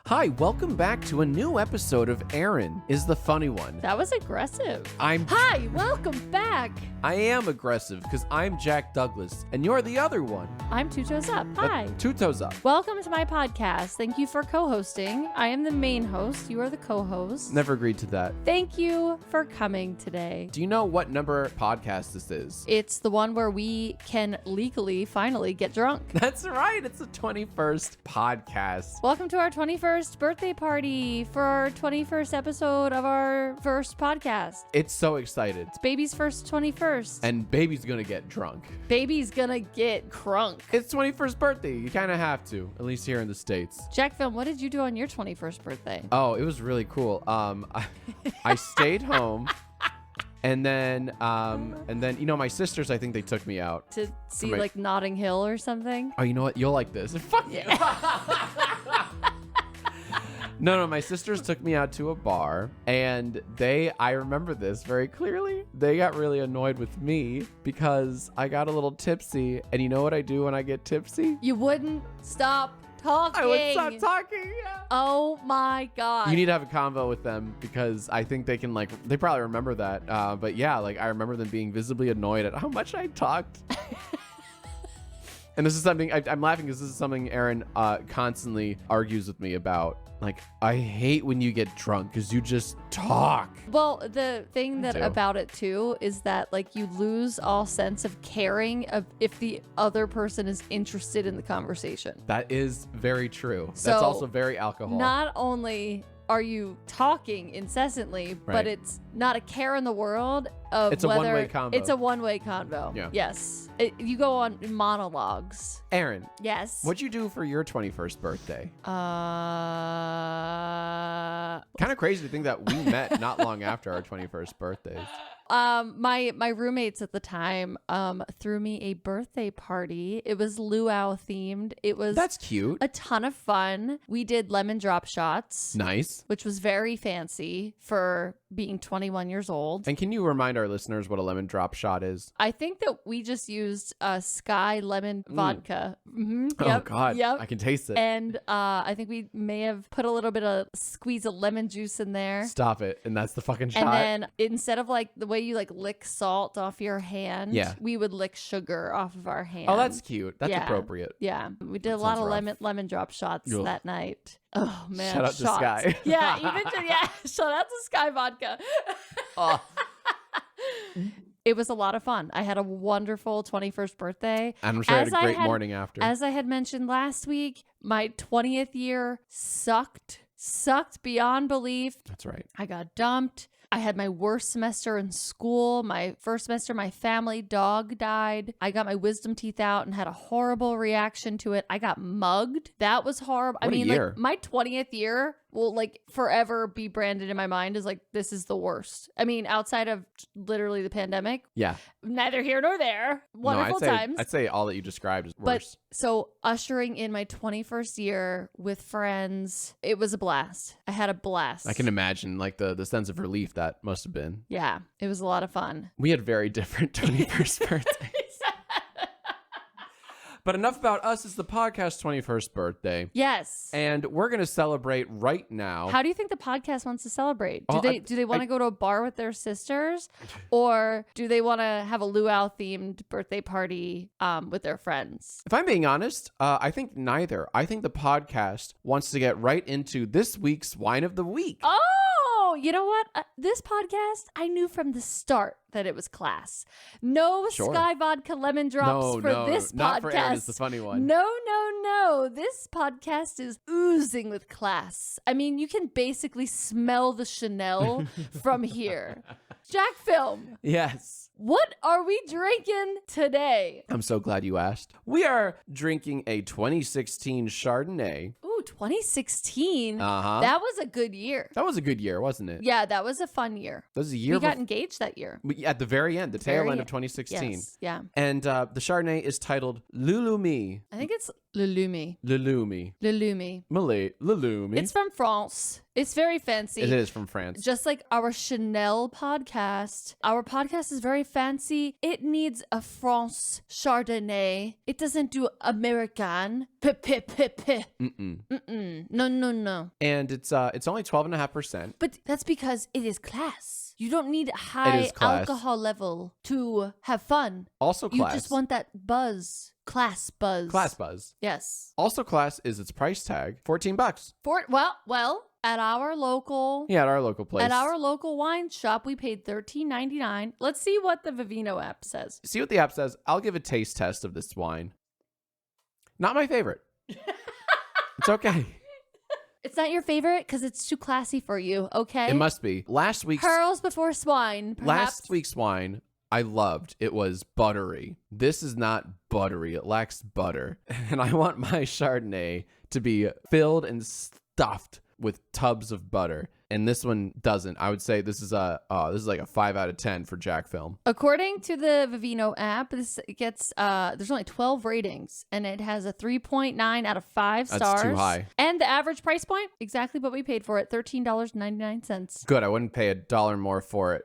Hi, welcome back to a new episode of Erin is the Funny One. That was aggressive. Hi, welcome back. I am aggressive because I'm Jack Douglas and you're the other one. I'm Two Toes Up. Hi. Two Toes Up. Welcome to my podcast. Thank you for co-hosting. I am the main host. You are the co-host. Never agreed to that. Thank you for coming today. Do you know what number podcast this is? It's the one where we can legally finally get drunk. That's right. It's the 21st podcast. Welcome to our 21st birthday party for our 21st episode of our first podcast. It's so excited. It's baby's first 21st. And baby's gonna get drunk. Baby's gonna get crunk. It's 21st birthday. You kind of have to, at least here in the States. Jack Film, what did you do on your 21st birthday? Oh, it was really cool. I stayed home. And then, you know, my sisters, I think they took me out. To see like Notting Hill or something? Oh, you know what? You'll like this. Fuck you. No, my sisters took me out to a bar, and I remember this very clearly. They got really annoyed with me because I got a little tipsy. And you know what I do when I get tipsy? You wouldn't stop talking. I would stop talking. Yeah. Oh my God. You need to have a convo with them because I think they can they probably remember that. But yeah, I remember them being visibly annoyed at how much I talked. And this is something I'm laughing because this is something Erin constantly argues with me about. I hate when you get drunk because you just talk. Well, the thing about it too is that you lose all sense of caring of if the other person is interested in the conversation. That is very true. So that's also very alcohol. Not only are you talking incessantly, but it's not a care in the world of it's a one-way convo. It's a one-way convo. Yeah. Yes. You go on monologues. Erin. Yes. What'd you do for your 21st birthday? Kind of crazy to think that we met not long after our 21st birthdays. My roommates at the time threw me a birthday party. It was luau themed. That's cute. A ton of fun. We did lemon drop shots. Nice. Which was very fancy for being 21 years old. And can you remind our listeners what a lemon drop shot is? I think that we just used Sky lemon vodka. Mm-hmm. Oh God. Yep. I can taste it. And I think we may have put a little bit of squeeze of lemon juice in there. Stop it. And that's the fucking shot. And then instead of the way you lick salt off your hand, we would lick sugar off of our hand. Oh, that's cute. That's appropriate. Yeah. We did a lot of lemon drop shots that night. Oh man. Shout out to Sky. Yeah, shout out to Sky Vodka. Oh. It was a lot of fun. I had a wonderful 21st birthday. And I'm sure I had a great morning after. As I had mentioned last week, my 20th year sucked beyond belief. That's right. I got dumped. I had my worst semester in school. My first semester, my family dog died. I got my wisdom teeth out and had a horrible reaction to it. I got mugged. That was horrible. What a year. My 20th year will forever be branded in my mind as this is the worst. I mean, outside of literally the pandemic. Yeah. Neither here nor there. Wonderful times. I'd say all that you described is worse. So ushering in my 21st year with friends, it was a blast. I had a blast. I can imagine the sense of relief that must have been. Yeah, it was a lot of fun. We had very different 21st birthdays. But enough about us. It's the podcast's 21st birthday. Yes. And we're going to celebrate right now. How do you think the podcast wants to celebrate? Do they want to go to a bar with their sisters? Or do they want to have a luau themed birthday party with their friends? If I'm being honest, I think neither. I think the podcast wants to get right into this week's Wine of the Week. Oh, you know what? This podcast, I knew from the start that it was class. No Sky Vodka lemon drops for this podcast. Not for Erin is the funny one. No. This podcast is oozing with class. I mean, you can basically smell the Chanel from here. Jack Film. Yes. What are we drinking today? I'm so glad you asked. We are drinking a 2016 Chardonnay. Ooh, 2016? Uh-huh. That was a good year. That was a good year, wasn't it? Yeah, that was a fun year. That was a year. We got engaged that year. At the very end, the tail end of 2016. Yes, yeah. And the Chardonnay is titled Lulu Me. I think it's Le Lumi. Le Lumi. Le Lumi. Malay. Le Lumi. It's from France. It's very fancy. It is from France. Just like our Chanel podcast. Our podcast is very fancy. It needs a France Chardonnay. It doesn't do American. No. And it's only 12.5%. But that's because it is class. You don't need high alcohol level to have fun. Also class. You just want that buzz. Class buzz. Class buzz. Yes. Also class is its price tag, $14. Well, at our local Yeah, at our local place. At our local wine shop, we paid $13.99. Let's see what the Vivino app says. See what the app says. I'll give a taste test of this wine. Not my favorite. It's okay. It's not your favorite because it's too classy for you, okay? It must be. Pearls before swine, perhaps. Last week's wine I loved. It was buttery. This is not buttery. It lacks butter. And I want my Chardonnay to be filled and stuffed with tubs of butter. And this one doesn't. I would say this is like a 5 out of 10 for Jack Film. According to the Vivino app, this gets there's only 12 ratings and it has a 3.9 out of 5 stars. That's too high. And the average price point, exactly what we paid for it, $13.99. Good. I wouldn't pay $1 more for it.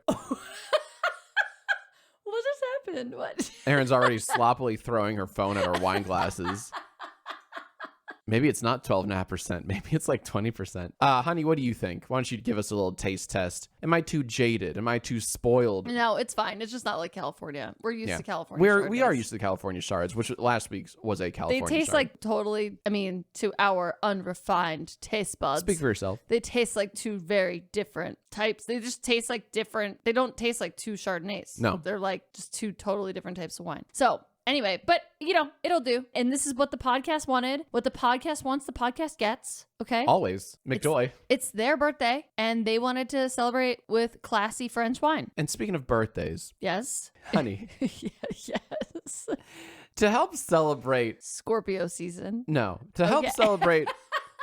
What just happened? What? Erin's already sloppily throwing her phone at our wine glasses. Maybe it's not 12.5%. Maybe it's like 20%. Honey, what do you think? Why don't you give us a little taste test? Am I too jaded? Am I too spoiled? No, it's fine. It's just not like California. We're used to California. We are used to the California shards, which last week's was a California They taste shard. like totally, to our unrefined taste buds. Speak for yourself. They taste like two very different types. They just taste like different. They don't taste like two Chardonnays. No. They're like just two totally different types of wine. So anyway, but it'll do. And this is what the podcast wanted. What the podcast wants, the podcast gets. Okay. Always. McJoy. It's their birthday and they wanted to celebrate with classy French wine. And speaking of birthdays. Yes. Honey. Yes. To help celebrate. Scorpio season. No. To help celebrate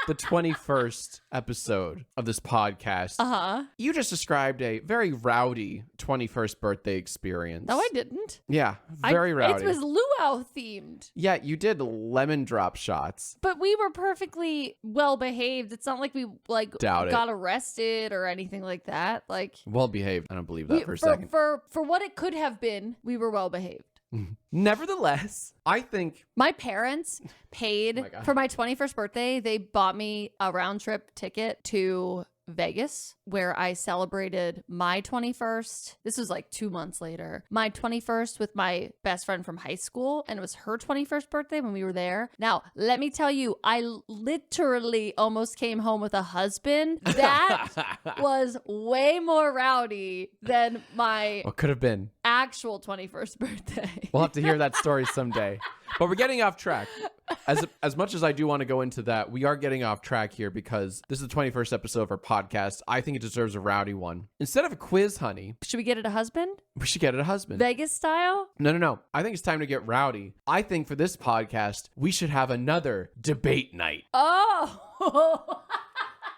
the 21st episode of this podcast, you just described a very rowdy 21st birthday experience. No, I didn't. Yeah, very rowdy. It was luau themed. Yeah, you did lemon drop shots. But we were perfectly well behaved. It's not like we Doubt it. got arrested or anything like that. Like Well behaved. I don't believe that for a second. For what it could have been, we were well behaved. Nevertheless, I think my parents paid for my 21st birthday. They bought me a round trip ticket to Vegas where I celebrated my 21st. This was like 2 months later. My 21st with my best friend from high school, and it was her 21st birthday when we were there. Now, let me tell you, I literally almost came home with a husband. That was way more rowdy than my what could have been actual 21st birthday. We'll have to hear that story someday. But we're getting off track. As much as I do want to go into that, we are getting off track here because this is the 21st episode of our podcast. I think it deserves a rowdy one. Instead of a quiz, honey. Should we get it a husband? We should get it a husband. Vegas style? No. I think it's time to get rowdy. I think for this podcast, we should have another debate night. Oh!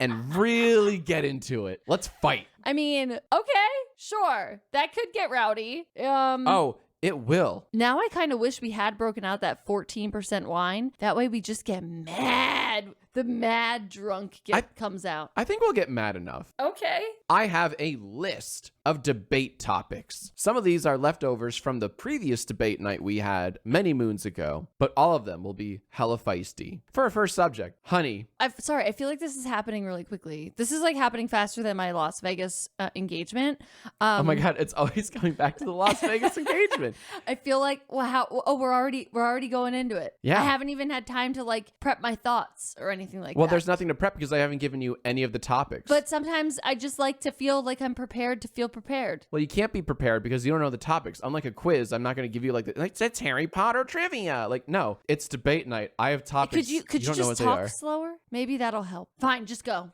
And really get into it. Let's fight. I mean, okay, sure. That could get rowdy. Oh, it will. Now I kind of wish we had broken out that 14% wine. That way we just get mad. The mad drunk comes out. I think we'll get mad enough. Okay. I have a list of debate topics. Some of these are leftovers from the previous debate night we had many moons ago, but all of them will be hella feisty. For our first subject, honey. Sorry, I feel like this is happening really quickly. This is like happening faster than my Las Vegas engagement. Oh my God, it's always coming back to the Las Vegas engagement. I feel like, we're already going into it. Yeah. I haven't even had time to like prep my thoughts or anything like that. Well, there's nothing to prep because I haven't given you any of the topics. But sometimes I just like to feel like I'm prepared to feel prepared. Well, you can't be prepared because you don't know the topics. Unlike a quiz, I'm not going to give you it's Harry Potter trivia. Like, no, it's debate night. I have topics. Could you don't know just what they talk are. slower? Maybe that'll help. Fine, just go.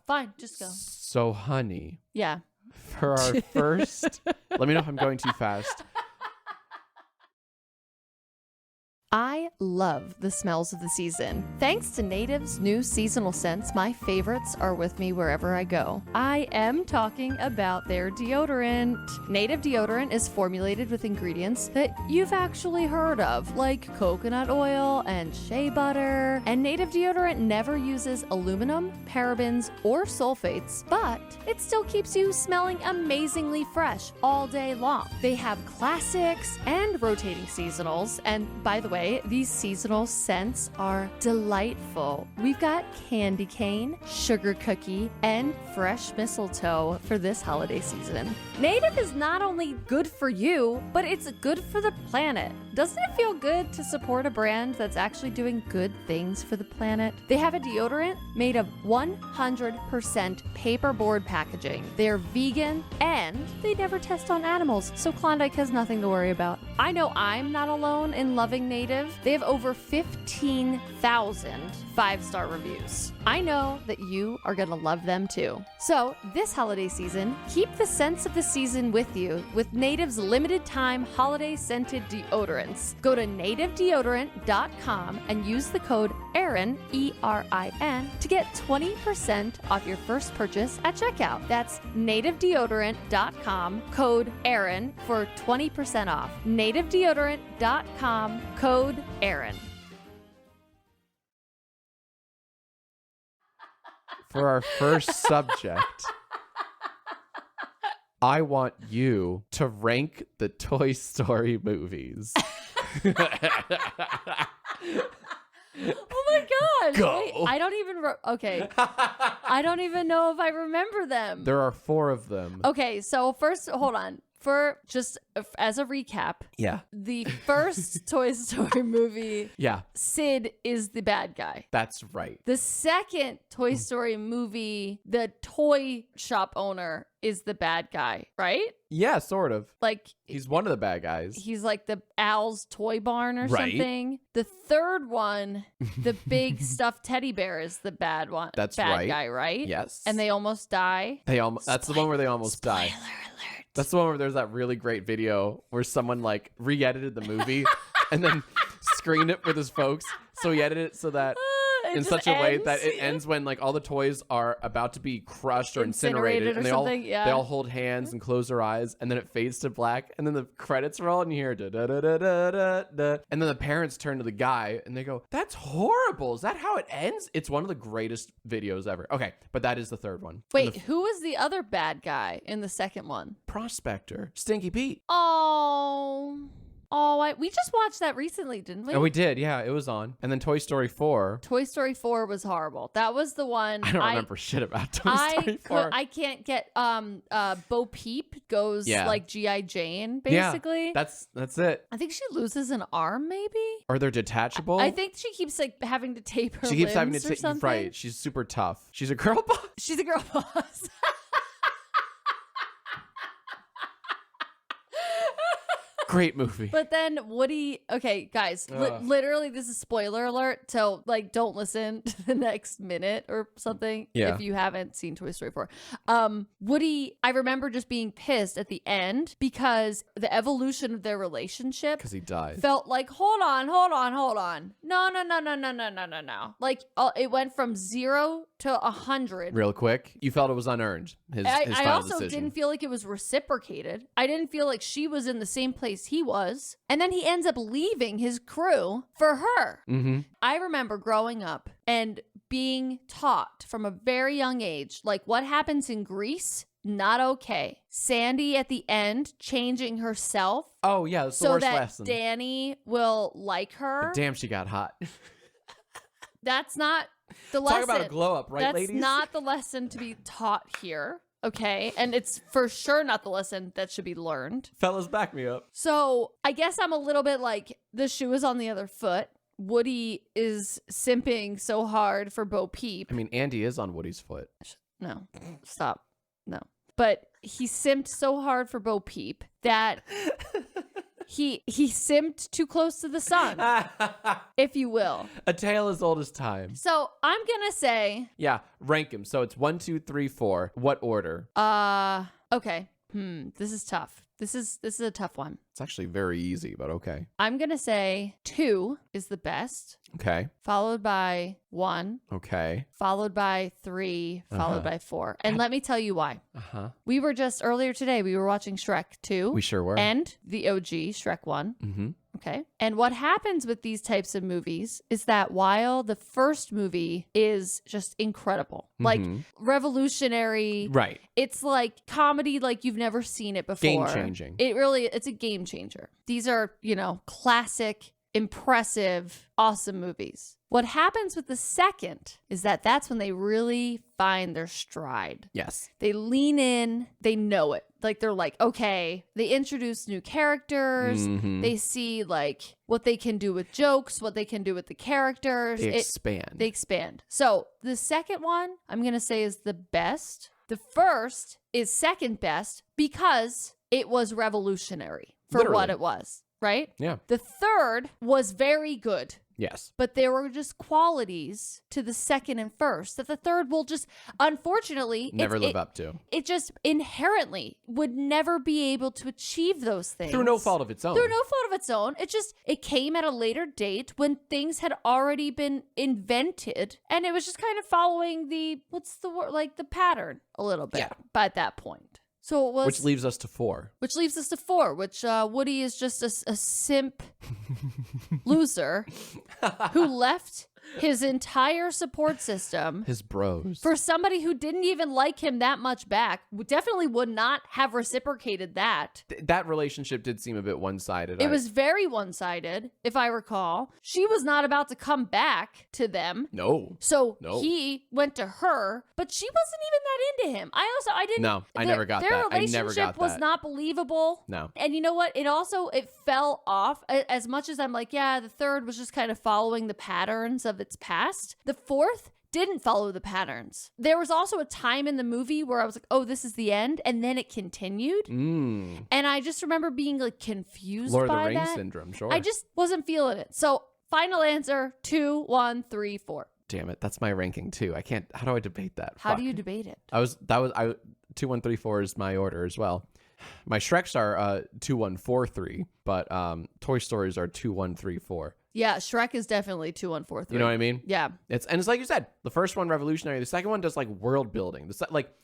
So, honey. Yeah. For our first, let me know if I'm going too fast. I love the smells of the season. Thanks to Native's new seasonal scents, my favorites are with me wherever I go. I am talking about their deodorant. Native deodorant is formulated with ingredients that you've actually heard of, like coconut oil and shea butter. And Native deodorant never uses aluminum, parabens, or sulfates, but it still keeps you smelling amazingly fresh all day long. They have classics and rotating seasonals, and by the way, these seasonal scents are delightful. We've got candy cane, sugar cookie, and fresh mistletoe for this holiday season. Native is not only good for you, but it's good for the planet. Doesn't it feel good to support a brand that's actually doing good things for the planet? They have a deodorant made of 100% paperboard packaging. They're vegan and they never test on animals, so Klondike has nothing to worry about. I know I'm not alone in loving Native. They have over 15,000 5-star reviews. I know that you are gonna love them too. So this holiday season, keep the scents of the season with you with Native's limited time holiday scented deodorants. Go to nativedeodorant.com and use the code Erin, E-R-I-N, to get 20% off your first purchase at checkout. That's nativedeodorant.com, code Erin for 20% off. nativedeodorant.com, code Erin. For our first subject, I want you to rank the Toy Story movies. Oh my gosh. Go. Wait, I don't even okay. I don't even know if I remember them. There are 4 of them. Okay, so first, hold on. For just as a recap, Yeah. the first Toy Story movie, Yeah, Sid is the bad guy. that's right. The second Toy Story movie, the toy shop owner is the bad guy, right? Yeah, sort of. Like He's one of the bad guys. he's like the Al's toy barn or Right. something. The third one, the big stuffed teddy bear is the bad one. That's bad right. guy, right? Yes. And they almost die. That's the one where they almost die. Spoiler alert. That's the one where there's that really great video where someone like re-edited the movie and then screened it with his folks. So he edited it so that It in just such a way ends. that it ends when like all the toys are about to be crushed or incinerated, Incinerated or and something, they yeah. all hold hands and close their eyes, and then it fades to black, and then the credits roll and you hear da da da da da da da, and then the parents turn to the guy and they go, "That's horrible. Is that how it ends?" It's one of the greatest videos ever. Okay, but that is the third one. And Wait, the who was the other bad guy in the second one? Prospector, Stinky Pete. We just watched that recently, didn't we? Oh, we did. Yeah, it was on. And then Toy Story 4. Toy Story 4 was horrible. That was the one I don't remember shit about Toy Story 4. I can't get Bo Peep goes Yeah. like G.I. Jane, basically. Yeah, that's it. I think she loses an arm, maybe? Or they're detachable. I think she keeps like having to tape her she keeps having to limbs or take. something. Right. She's super tough. She's a girl boss. She's a girl boss. Great movie. But then Woody, okay, guys, literally this is spoiler alert. So like, don't listen to the next minute or something Yeah. if you haven't seen Toy Story 4. Woody, I remember just being pissed at the end because the evolution of their relationship Because he died. felt like, hold on. No. Like it went from 0 to 100. Real quick, you felt it was unearned. His I final also decision. didn't feel like it was reciprocated. I didn't feel like she was in the same place he was. And then he ends up leaving his crew for her. Mm-hmm. I remember growing up and being taught from a very young age, like what happens in Greece, not okay. Sandy at the end changing herself Oh yeah, that's the so worst that lesson. Danny will like her. But damn, she got hot. That's not the lesson. Talk about a glow up, right, That's ladies? not the lesson to be taught here. Okay. And it's for sure not the lesson that should be learned. Fellas, back me up. So I guess I'm a little bit like the shoe is on the other foot. Woody is simping so hard for Bo Peep. I mean, Andy is on Woody's foot. No, stop. No. But he simped so hard for Bo Peep that he simped too close to the sun, if you will. A tale as old as time. So I'm gonna say, Yeah, rank him. So it's 1, 2, 3, 4. What order? okay. This is tough. This is a tough one. It's actually very easy, but okay. I'm going to say 2 is the best, Okay. followed by 1, Okay. followed by 3, followed by 4. And let me tell you why. Uh-huh. We were just earlier today, we were watching Shrek 2. We sure were. And the OG, Shrek 1. Mm-hmm. Okay. And what happens with these types of movies is that while the first movie is just incredible, like revolutionary, Right. it's like comedy like you've never seen it before. Game-changing. It's a game changer. These are, classic, impressive, awesome movies. What happens with the second is that that's when they really find their stride. Yes. They lean in, they know it. Like they're like, okay, they introduce new characters. They see like what they can do with jokes, what they can do with the characters. They expand. They expand. So the second one I'm going to say is the best. The first is second best because it was revolutionary for Literally. what it was, right? Yeah. The third was very good. Yes. But there were just qualities to the second and first that the third will just, unfortunately, Never live up to. It just inherently would never be able to achieve those things. Through no fault of its own. Through no fault of its own. It came at a later date when things had already been invented. And it was just kind of following the pattern a little bit by that point. So it was, Which leaves us to 4. which Woody is just a simp loser who left his entire support system His bros. for somebody who didn't even like him that much back. Definitely would not have reciprocated that. That relationship did seem a bit one-sided. It was very one-sided, if I recall. She was not about to come back to them. No. So No. he went to her, but she wasn't even that into him. I didn't. No, I never got their that. I relationship never got was that. not believable. No. And you know what? It fell off. As much as I'm like, yeah, the third was just kind of following the patterns of its past. The fourth didn't follow the patterns. There was also a time in the movie where I was like, oh, this is the end. And then it continued. And I just remember being like confused Lord by of the Rings that. syndrome, sure. I just wasn't feeling it. So final answer, 2, 1, 3, 4. Damn it, that's my ranking too. I can't. How do I debate that? How Fuck. do you debate it? 2, 1, 3, 4 is my order as well. My Shreks are 2, 1, 4, 3, but Toy Stories are 2, 1, 3, 4. Yeah, Shrek is definitely 2, 1, 4, 3. You know what I mean? Yeah. It's like you said, the first one revolutionary. The second one does like world building.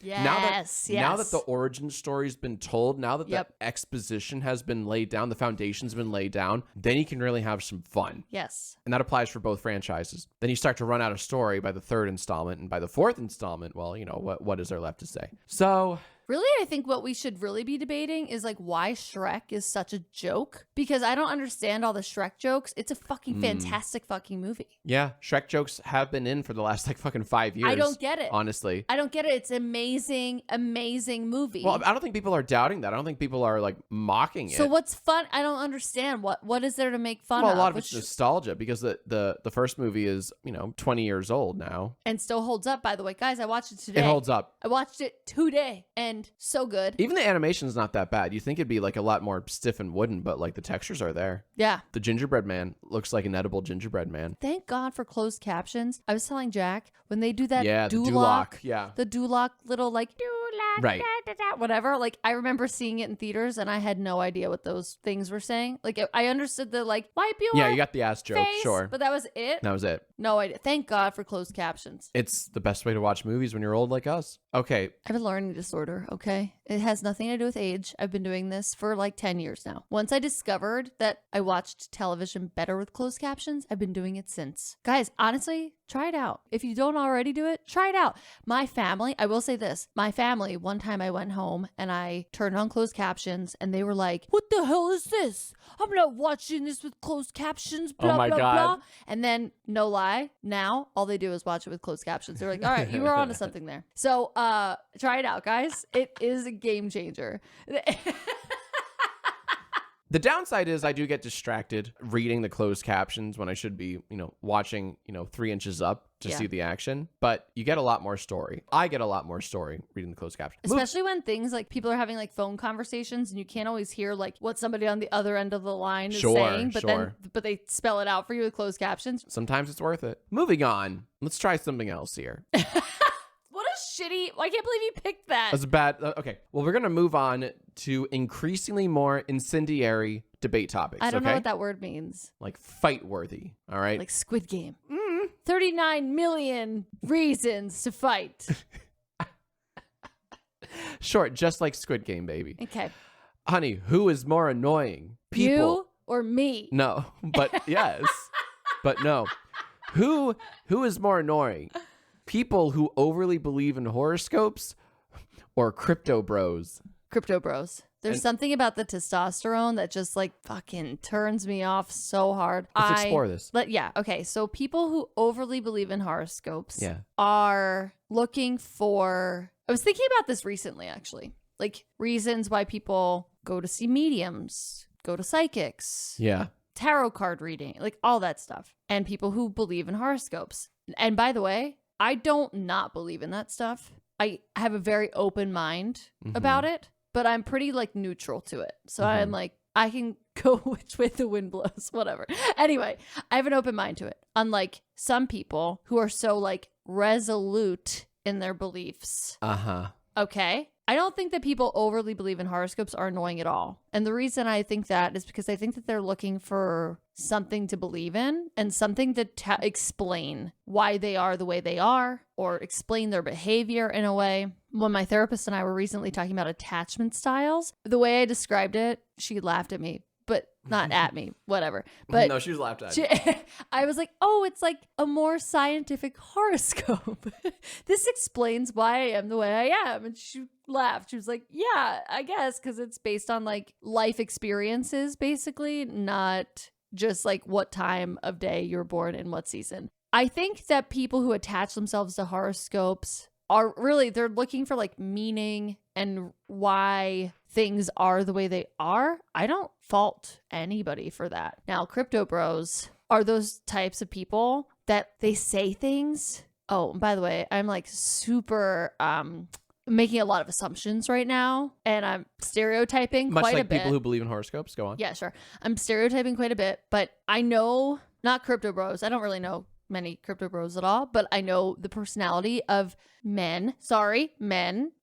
Now that the origin story's been told, now that the exposition has been laid down, the foundation's been laid down, then you can really have some fun. Yes. And that applies for both franchises. Then you start to run out of story by the third installment, and by the fourth installment, well, what is there left to say? So really, I think what we should really be debating is like why Shrek is such a joke, because I don't understand all the Shrek jokes. It's a fucking fantastic fucking movie. yeah, Shrek jokes have been in for the last like fucking 5 years. I don't get it. Honestly. I don't get it. It's an amazing, amazing movie. Well, I don't think people are doubting that. I don't think people are like mocking it. So what's fun? I don't understand. What is there to make fun Well, of? a lot of it's nostalgia because the first movie is, 20 years old now. And still holds up, by the way. Guys, I watched it today. It holds up. I watched it today and so good. Even the animation's not that bad. You think it'd be like a lot more stiff and wooden, but like the textures are there. Yeah. The gingerbread man looks like an edible gingerbread man. Thank God for closed captions. I was telling Jack when they do that Yeah, the Duloc, yeah. the Duloc little like Duloc, Right. da, da, da, whatever. Like I remember seeing it in theaters and I had no idea what those things were saying. Like I understood the like wipe your Yeah, you got the ass joke, face, sure. but that was it. That was it. No idea. Thank God for closed captions. It's the best way to watch movies when you're old like us. Okay. I have a learning disorder, okay? It has nothing to do with age. I've been doing this for like 10 years now. Once I discovered that I watched television better with closed captions, I've been doing it since. Guys, honestly, try it out. If you don't already do it, try it out. My family, I will say this, my family, one time I went home and I turned on closed captions and they were like, what the hell is this? I'm not watching this with closed captions, blah, Oh my blah, God. blah. And then, no lie, now all they do is watch it with closed captions. They're like, all right, you were onto something there. So try it out, guys. It is a game changer. The downside is I do get distracted reading the closed captions when I should be, watching, 3 inches up to see the action. But you get a lot more story. I get a lot more story reading the closed captions. Especially when things like people are having like phone conversations and you can't always hear like what somebody on the other end of the line is saying, but they spell it out for you with closed captions. Sometimes it's worth it. Moving on. Let's try something else here. What a I can't believe you picked that. That's bad. Okay. Well, we're going to move on to increasingly more incendiary debate topics. I don't know okay? what that word means. Like fight worthy. All right. Like Squid Game. 39 million reasons to fight. Short, just like Squid Game, baby. Okay. Honey, who is more annoying? People. You or me? No, but yes. But no. Who is more annoying? People who overly believe in horoscopes or crypto bros? Crypto bros. There's something about the testosterone that just like fucking turns me off so hard. Let's explore this. Yeah. Okay. So people who overly believe in horoscopes Yeah. are looking for. I was thinking about this recently, actually. Like reasons why people go to see mediums, go to psychics, Yeah. tarot card reading, like all that stuff. And people who believe in horoscopes. And by the way, I don't not believe in that stuff. I have a very open mind about it, but I'm pretty like neutral to it. So I'm like, I can go which way the wind blows, whatever. Anyway, I have an open mind to it. Unlike some people who are so like resolute in their beliefs. Okay. I don't think that people overly believe in horoscopes are annoying at all. And the reason I think that is because I think that they're looking for something to believe in and something to explain why they are the way they are or explain their behavior in a way. When my therapist and I were recently talking about attachment styles, the way I described it, she laughed at me, but not at me, whatever. But no, she was laughed at. I was like, oh, it's like a more scientific horoscope. This explains why I am the way I am. And she laughed. She was like, yeah, I guess, because it's based on like life experiences, basically, not just like what time of day you were born in what season. I think that people who attach themselves to horoscopes are really, they're looking for like meaning and why things are the way they are. I don't fault anybody for that. Now, crypto bros are those types of people that they say things. Oh, and by the way, I'm like super making a lot of assumptions right now, and I'm stereotyping Much quite like a bit. people who believe in horoscopes. Go on. Yeah, sure. I'm stereotyping quite a bit, but I know, not crypto bros. I don't really know many crypto bros at all, but I know the personality of men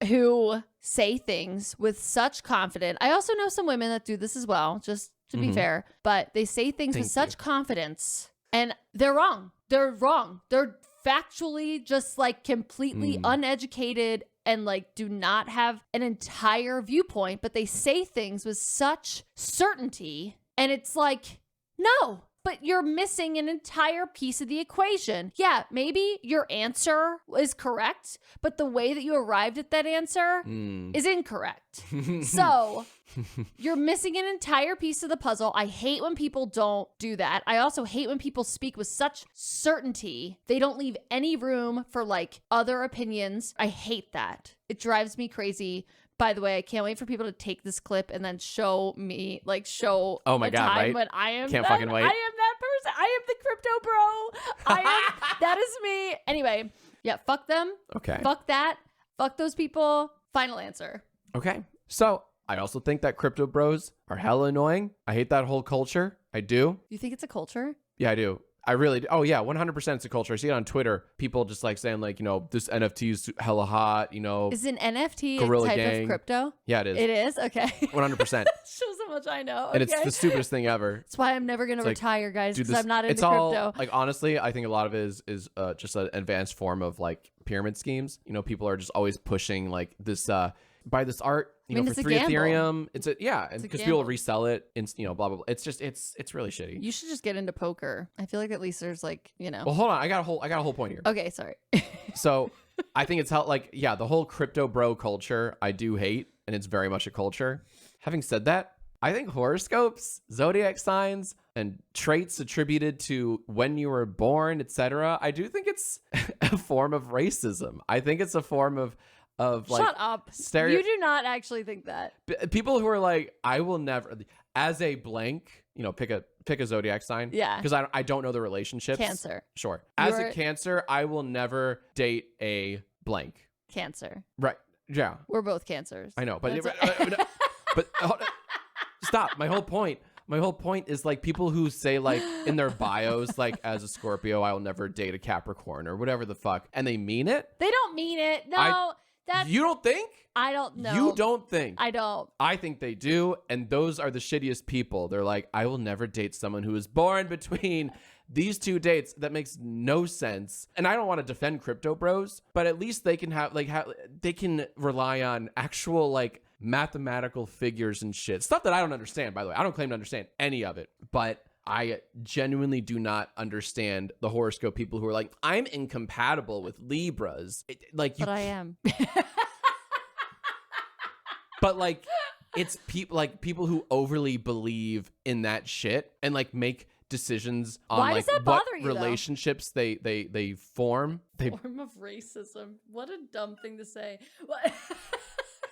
who say things with such confidence. I also know some women that do this as well, just to be fair, but they say things with such confidence and they're wrong. They're wrong. They're factually just like completely uneducated and like do not have an entire viewpoint, but they say things with such certainty. And it's like, no, but you're missing an entire piece of the equation. Yeah, maybe your answer is correct, but the way that you arrived at that answer is incorrect. So you're missing an entire piece of the puzzle. I hate when people don't do that. I also hate when people speak with such certainty. They don't leave any room for like other opinions. I hate that. It drives me crazy. By the way, I can't wait for people to take this clip and then show me, like, show oh my a God, time right? when I am Can't that, fucking wait. I am that person. I am the crypto bro. That is me. Anyway, yeah, fuck them. Okay. Fuck that. Fuck those people. Final answer. Okay. So I also think that crypto bros are hella annoying. I hate that whole culture. I do. You think it's a culture? Yeah, I do. I really do. Oh, yeah, 100% it's a culture. I see it on Twitter. People just like saying like, you know, this NFT is hella hot, you know. Is an NFT Gorilla a type Gang. of crypto? Yeah, it is. It is? Okay. 100%. Shows how much I know. And Okay. it's the stupidest thing ever. That's why I'm never going to It's like, retire, guys, dude, because I'm not into it's all, crypto. like, honestly, I think a lot of it is just an advanced form of like pyramid schemes. You know, people are just always pushing like this, buy this art, you know, it's for a 3 gamble. Ethereum. It's a, yeah, It's a because people gamble. resell it and, you know, blah, blah, blah. It's just, it's really shitty. You should just get into poker. I feel like at least there's like, you know. Well, hold on. I got a whole point here. Okay, sorry. So I think it's how, like, yeah, the whole crypto bro culture I do hate, and it's very much a culture. Having said that, I think horoscopes, zodiac signs, and traits attributed to when you were born, etc. I do think it's a form of racism. I think it's a form of like, shut up. You do not actually think that. People who are like, I will never, as a blank, you know, pick a zodiac sign. Yeah. Because I don't know the relationships. Cancer. Sure. As a Cancer, I will never date a blank. Cancer. Right. Yeah. We're both cancers. I know, but That's but stop. My whole point My whole point is like people who say like in their bios, like as a Scorpio, I will never date a Capricorn or whatever the fuck. And they mean it. They don't mean it. No, You don't think? I don't know. You don't think? I don't. I think they do. And those are the shittiest people. They're like, I will never date someone who is born between these two dates. That makes no sense. And I don't want to defend crypto bros, but at least they can have they can rely on actual like mathematical figures and shit. Stuff that I don't understand, by the way. I don't claim to understand any of it, but I genuinely do not understand the horoscope people who are like, I'm incompatible with Libras. But I am. But like, it's people who overly believe in that shit and like make decisions on Why like does that what bother you, relationships they form. Form of racism. What a dumb thing to say. What?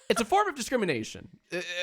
It's a form of discrimination.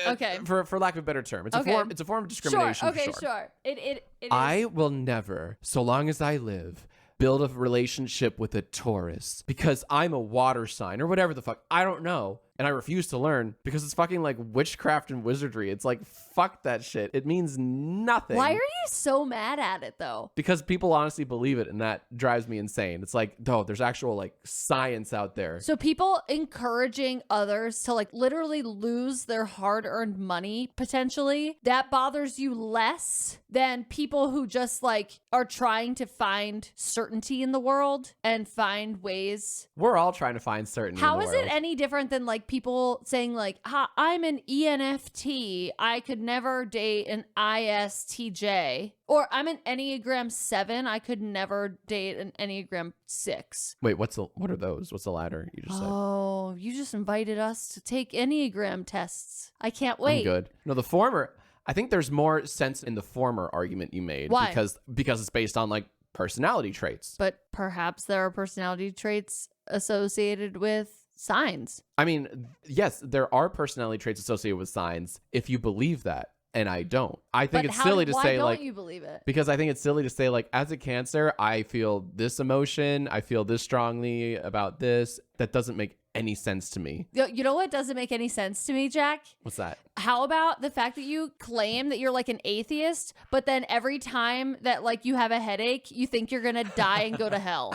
Okay. For lack of a better term. It's a form of discrimination. Sure. Okay, for sure. sure. It is. I will never, so long as I live, build a relationship with a Taurus because I'm a water sign or whatever the fuck. I don't know. And I refuse to learn because it's fucking like witchcraft and wizardry. It's like, fuck that shit. It means nothing. Why are you so mad at it though? Because people honestly believe it, and that drives me insane. It's like, no, there's actual like science out there. So people encouraging others to like literally lose their hard-earned money potentially, that bothers you less than people who just like are trying to find certainty in the world and find ways. We're all trying to find certainty. How in the is world. it any different than like people saying like, I'm an ENFT, I could never date an ISTJ, or I'm an Enneagram 7, I could never date an Enneagram 6. Wait, what are those? What's the latter you just said? Oh, you just invited us to take Enneagram tests. I can't wait. I'm good. No, the former, I think there's more sense in the former argument you made. Why? Because it's based on like personality traits. But perhaps there are personality traits associated with signs. I mean, yes, there are personality traits associated with signs if you believe that, and I don't. I think it's silly to say like, why don't you believe it? because I think it's silly to say like, as a Cancer, I feel this emotion, I feel this strongly about this. That doesn't make any sense to me. You know what doesn't make any sense to me, Jack? What's that? How about the fact that you claim that you're like an atheist, but then every time that like you have a headache, you think you're gonna die and go to hell?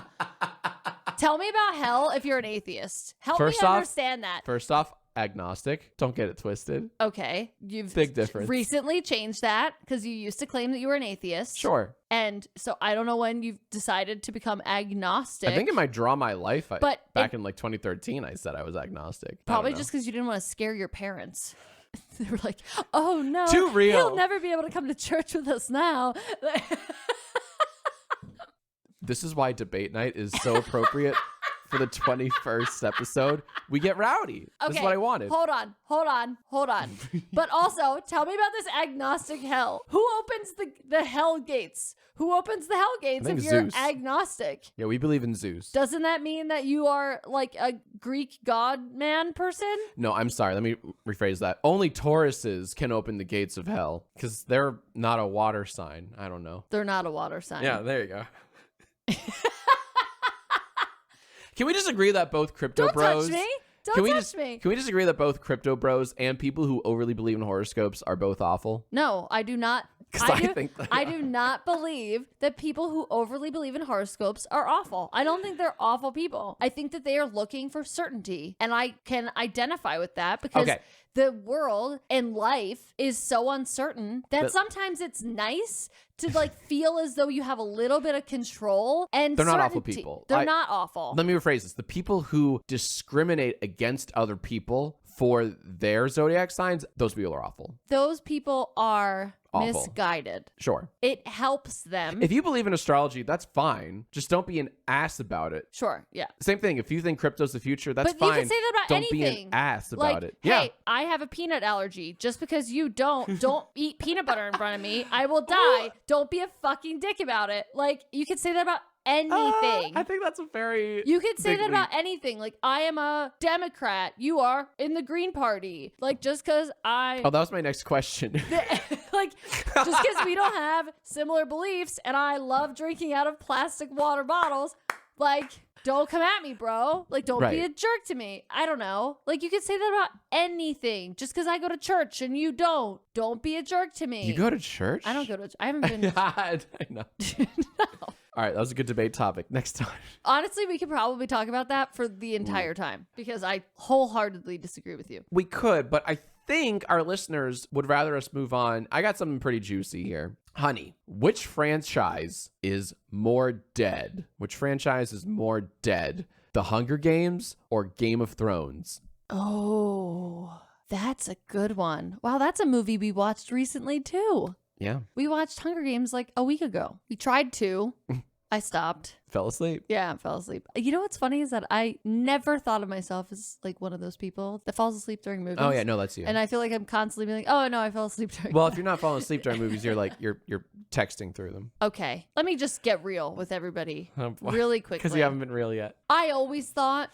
Tell me about hell if you're an atheist. Help me understand that. First off, agnostic. Don't get it twisted. Okay. You've Big difference. recently changed that because you used to claim that you were an atheist. Sure. And so I don't know when you've decided to become agnostic. I think in my Draw My Life, But back in like 2013, I said I was agnostic. Probably just because you didn't want to scare your parents. They were like, oh no. Too real. He'll never be able to come to church with us now. This is why debate night is so appropriate for the 21st episode. We get rowdy. Okay, This is what I wanted. Hold on. But also, tell me about this agnostic hell. Who opens the hell gates? Who opens the hell gates if you're Zeus. agnostic? Yeah, we believe in Zeus. Doesn't that mean that you are like a Greek god man person? No, I'm sorry. Let me rephrase that. Only Tauruses can open the gates of hell because they're not a water sign. I don't know. They're not a water sign. Yeah, there you go. Can we just agree that both crypto Don't bros... touch me. Don't touch me. Can we just agree that both crypto bros and people who overly believe in horoscopes are both awful? No, I do not. 'Cause I think they I do not believe that people who overly believe in horoscopes are awful. I don't think they're awful people. I think that they are looking for certainty. And I can identify with that because the world and life is so uncertain that sometimes it's nice to like feel as though you have a little bit of control and They're not awful certainty. people. They're not awful. Let me rephrase this. The people who discriminate against other people for their zodiac signs, those people are awful. Those people are Awful. misguided. Sure. It helps them. If you believe in astrology, that's fine. Just don't be an ass about it. Sure, yeah. Same thing. If you think crypto's the future, that's But fine. you can say that about don't anything. be an ass Like, about it. hey, Yeah. I have a peanut allergy. Just because you don't eat peanut butter in front of me, I will die. Don't be a fucking dick about it. Like, you could say that about anything. I think that's a very... You could say big that about leap. anything. Like, I am a Democrat. You are in the Green Party. Like, just because I... Oh, that was my next question. like, just because we don't have similar beliefs and I love drinking out of plastic water bottles, like... Don't come at me, bro. Like, don't be Right. a jerk to me. I don't know. Like, you could say that about anything. Just because I go to church and you don't. Don't be a jerk to me. You go to church? I don't go to. I haven't been. I know. No. All right, that was a good debate topic. Next time. Honestly, we could probably talk about that for the entire time because I wholeheartedly disagree with you. We could, but I think our listeners would rather us move on. I got something pretty juicy here. Honey, which franchise is more dead? Which franchise is more dead? The Hunger Games or Game of Thrones? Oh, that's a good one. Wow, that's a movie we watched recently too. Yeah. We watched Hunger Games like a week ago. We tried to. I stopped. Fell asleep. Yeah, I fell asleep. You know what's funny is that I never thought of myself as like one of those people that falls asleep during movies. Oh yeah, no, that's you. And I feel like I'm constantly being like, oh no, I fell asleep during Well, if you're not falling asleep during movies, you're like you're texting through them. Okay, let me just get real with everybody really quickly. Because you haven't been real yet. I always thought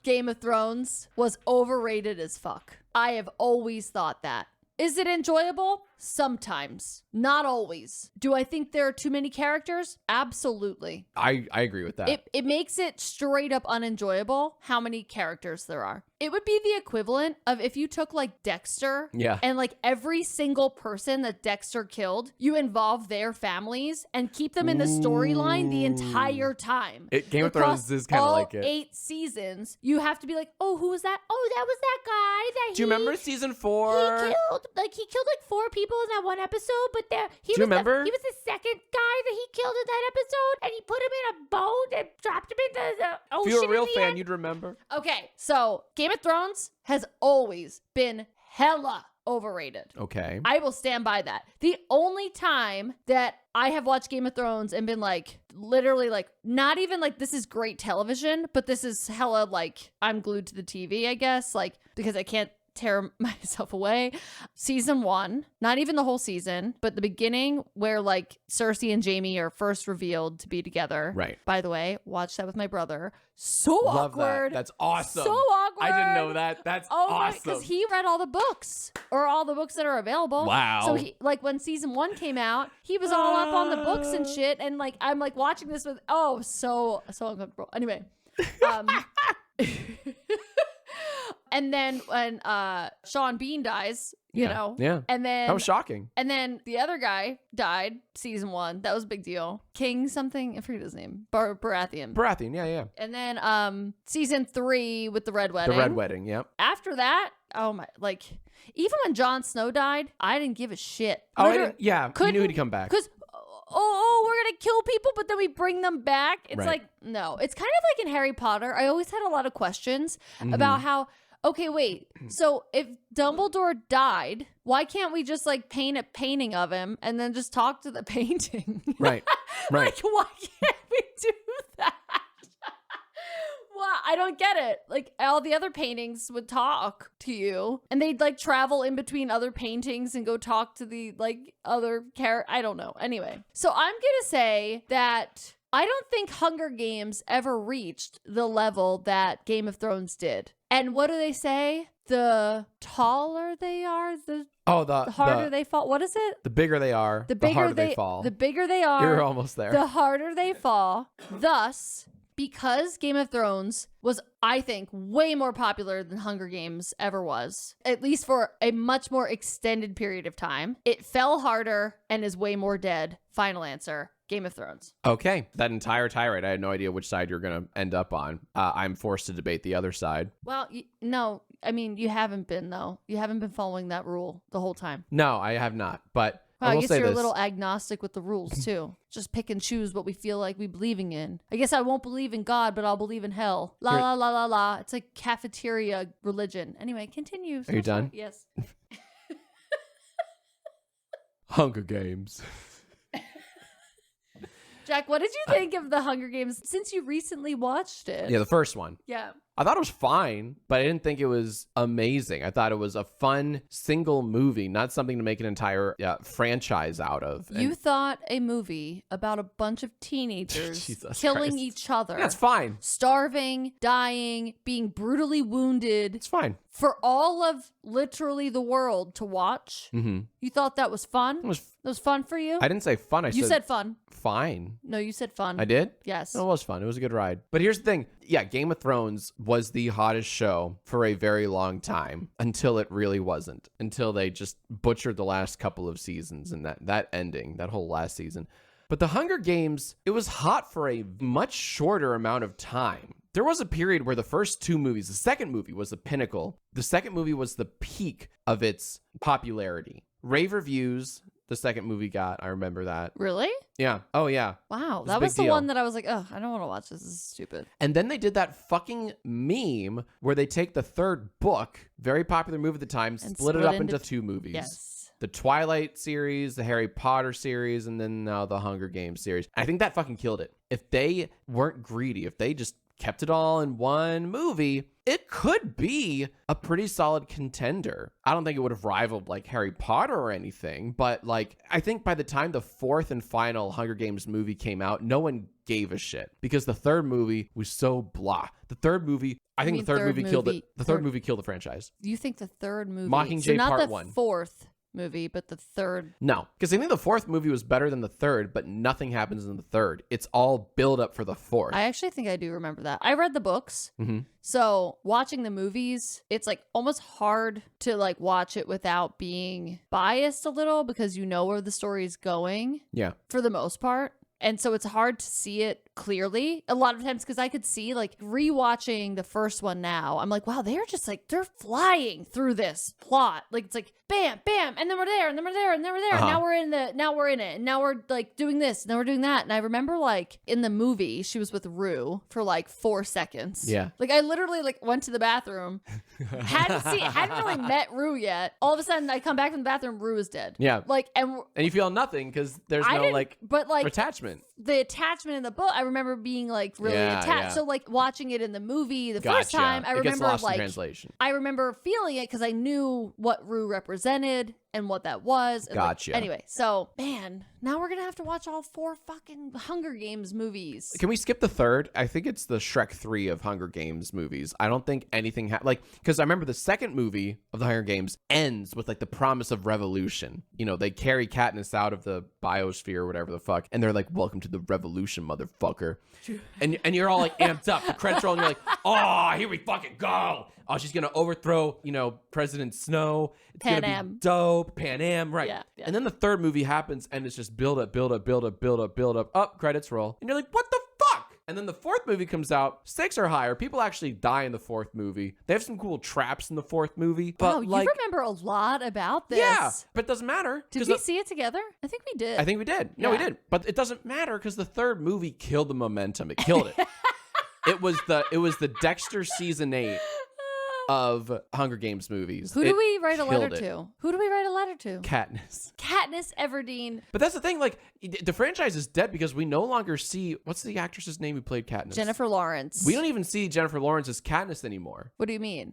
Game of Thrones was overrated as fuck. I have always thought that. Is it enjoyable? Sometimes. Not always. Do I think there are too many characters? Absolutely. I agree with that. It makes it straight up unenjoyable how many characters there are. It would be the equivalent of if you took like Dexter and like every single person that Dexter killed, you involve their families and keep them in the storyline the entire time. Game of Thrones is kind of like it. 8 seasons, you have to be like, oh, who was that? Oh, that was that guy that Do you remember season 4? He killed like 4 people in that one episode, but he was the second guy that he killed in that episode, and he put him in a boat and dropped him into the ocean. If you were a real fan, end. you'd remember. Okay, so Game of Thrones has always been hella overrated. Okay. I will stand by that. The only time that I have watched Game of Thrones and been like, literally like, not even like this is great television, but this is hella like, I'm glued to the TV, I guess, like, because I can't tear myself away. Season 1, not even the whole season, but the beginning where like Cersei and Jaime are first revealed to be together. Right. By the way, watch that with my brother. So Love awkward. That. That's awesome. So awkward. I didn't know that. That's awesome. Because he read all the books or all the books that are available. Wow. So he, like when season 1 came out, he was all up on the books and shit. And like, I'm like watching this with, so uncomfortable. Anyway. And then when Sean Bean dies, you know. Yeah. And then that was shocking. And then the other guy died, season 1. That was a big deal. King something, I forget his name. Baratheon. Baratheon, yeah. And then season 3 with the Red Wedding. The Red Wedding, yep. After that, oh my, like, even when Jon Snow died, I didn't give a shit. Oh, you knew he'd come back. Because, we're going to kill people, but then we bring them back. It's like, no. It's kind of like in Harry Potter. I always had a lot of questions about how, okay, wait. So if Dumbledore died, why can't we just like paint a painting of him and then just talk to the painting? Right. Like, why can't we do that? Well, I don't get it. Like all the other paintings would talk to you and they'd like travel in between other paintings and go talk to the like other character. I don't know. Anyway, so I'm going to say that I don't think Hunger Games ever reached the level that Game of Thrones did. And what do they say? The taller they are, the harder they fall. What is it? The bigger they are, the harder they fall. The bigger they are. You're almost there. The harder they fall. Thus, because Game of Thrones was, I think, way more popular than Hunger Games ever was, at least for a much more extended period of time, it fell harder and is way more dead. Final answer. Game of Thrones. Okay. That entire tirade, I had no idea which side you're going to end up on. I'm forced to debate the other side. Well, no. I mean, you haven't been, though. You haven't been following that rule the whole time. No, I have not. But well, I guess you're this. a little agnostic with the rules, too. Just pick and choose what we feel like we believing in. I guess I won't believe in God, but I'll believe in hell. La, la, la, la, la. It's like cafeteria religion. Anyway, continue. Are you done? Yes. Hunger Games. Jack, what did you think of the Hunger Games since you recently watched it? Yeah, the first one. Yeah. I thought it was fine, but I didn't think it was amazing. I thought it was a fun single movie, not something to make an entire franchise out of. You thought a movie about a bunch of teenagers Jesus killing Christ. each other. That's fine. Starving, dying, being brutally wounded. It's fine. For all of literally the world to watch. Mm-hmm. You thought that was fun? It was. That was fun for you? I didn't say fun. You said fun. Fine. No, you said fun. I did? Yes. It was fun. It was a good ride. But here's the thing. Yeah, Game of Thrones was the hottest show for a very long time until it really wasn't. Until they just butchered the last couple of seasons and that ending, that whole last season. But the Hunger Games, it was hot for a much shorter amount of time. There was a period where the first two movies, the second movie was the pinnacle. The second movie was the peak of its popularity. Rave reviews, the second movie got. I remember that. Really? Yeah. Oh, yeah. Wow. was That a was big the deal. one that I was like, oh, I don't want to watch this. This is stupid. And then they did that fucking meme where they take the third book, very popular movie at the time, And split it split up into into two movies. Yes. The Twilight series, the Harry Potter series, and then now the Hunger Games series. I think that fucking killed it. If they weren't greedy, if they just kept it all in one movie, it could be a pretty solid contender. I don't think it would have rivaled like Harry Potter or anything, but like I think by the time the fourth and final Hunger Games movie came out, no one gave a shit because the third movie was so blah. The third movie, I think mean the third third movie killed it. movie- The third third- movie killed the franchise. You think the third movie? Mockingjay so not Part the 1. fourth movie, but the third. No, because I think the fourth movie was better than the third, but nothing happens in the third. It's all build up for the fourth. I actually think I do remember that. I read the books. Mhm. So watching the movies, it's like almost hard to like watch it without being biased a little because you know where the story is going Yeah. for the most part. And so it's hard to see it clearly a lot of times because I could see like rewatching the first one now. I'm like, wow, they're just like, they're flying through this plot. Like it's like bam, bam, and then we're there, and then we're there, and then we're there. And now we're in it, and now we're like doing this, and now we're doing that. And I remember like in the movie, she was with Rue for like 4 seconds. Yeah. Like I literally like went to the bathroom, hadn't really met Rue yet. All of a sudden I come back from the bathroom, Rue is dead. Yeah. Like And you feel nothing because there's I no didn't- like but like attachment. the attachment in the book, I remember being like really Yeah, attached. yeah. So like watching it in the movie the first Gotcha. time, I It gets remember lost in like translation. I remember feeling it because I knew what Rue represented and what that was. And, like, Gotcha. anyway, so man, now we're gonna have to watch all 4 fucking Hunger Games movies. Can we skip the third? I think it's the Shrek 3 of Hunger Games movies. I don't think anything like because I remember the second movie of the Hunger Games ends with like the promise of revolution. You know, they carry Katniss out of the biosphere or whatever the fuck, and they're like, "Welcome to the revolution, motherfucker." and you're all like amped up. The credits roll, and you're like, "Oh, here we fucking go." Oh, she's gonna overthrow, President Snow. It's Pan gonna Am. be dope. Pan Am, right? Yeah. And then the third movie happens, and it's just build up, build up, build up, build up, build up. Up, credits roll, and you're like, "What the fuck?" And then the fourth movie comes out. Stakes are higher. People actually die in the fourth movie. They have some cool traps in the fourth movie. But Wow, you like, remember a lot about this. yeah, but it doesn't matter. Did 'cause we see it together? I think we did. I think we did. No, we Yeah. did. But it doesn't matter because the third movie killed the momentum. It killed it. It was the Dexter season 8 of Hunger Games movies. Who do It we write a letter killed it. to? Who do we write a letter to? Katniss. Katniss Everdeen. But that's the thing. Like the franchise is dead because we no longer see what's the actress's name who played Katniss. Jennifer Lawrence. We don't even see Jennifer Lawrence as Katniss anymore. What do you mean?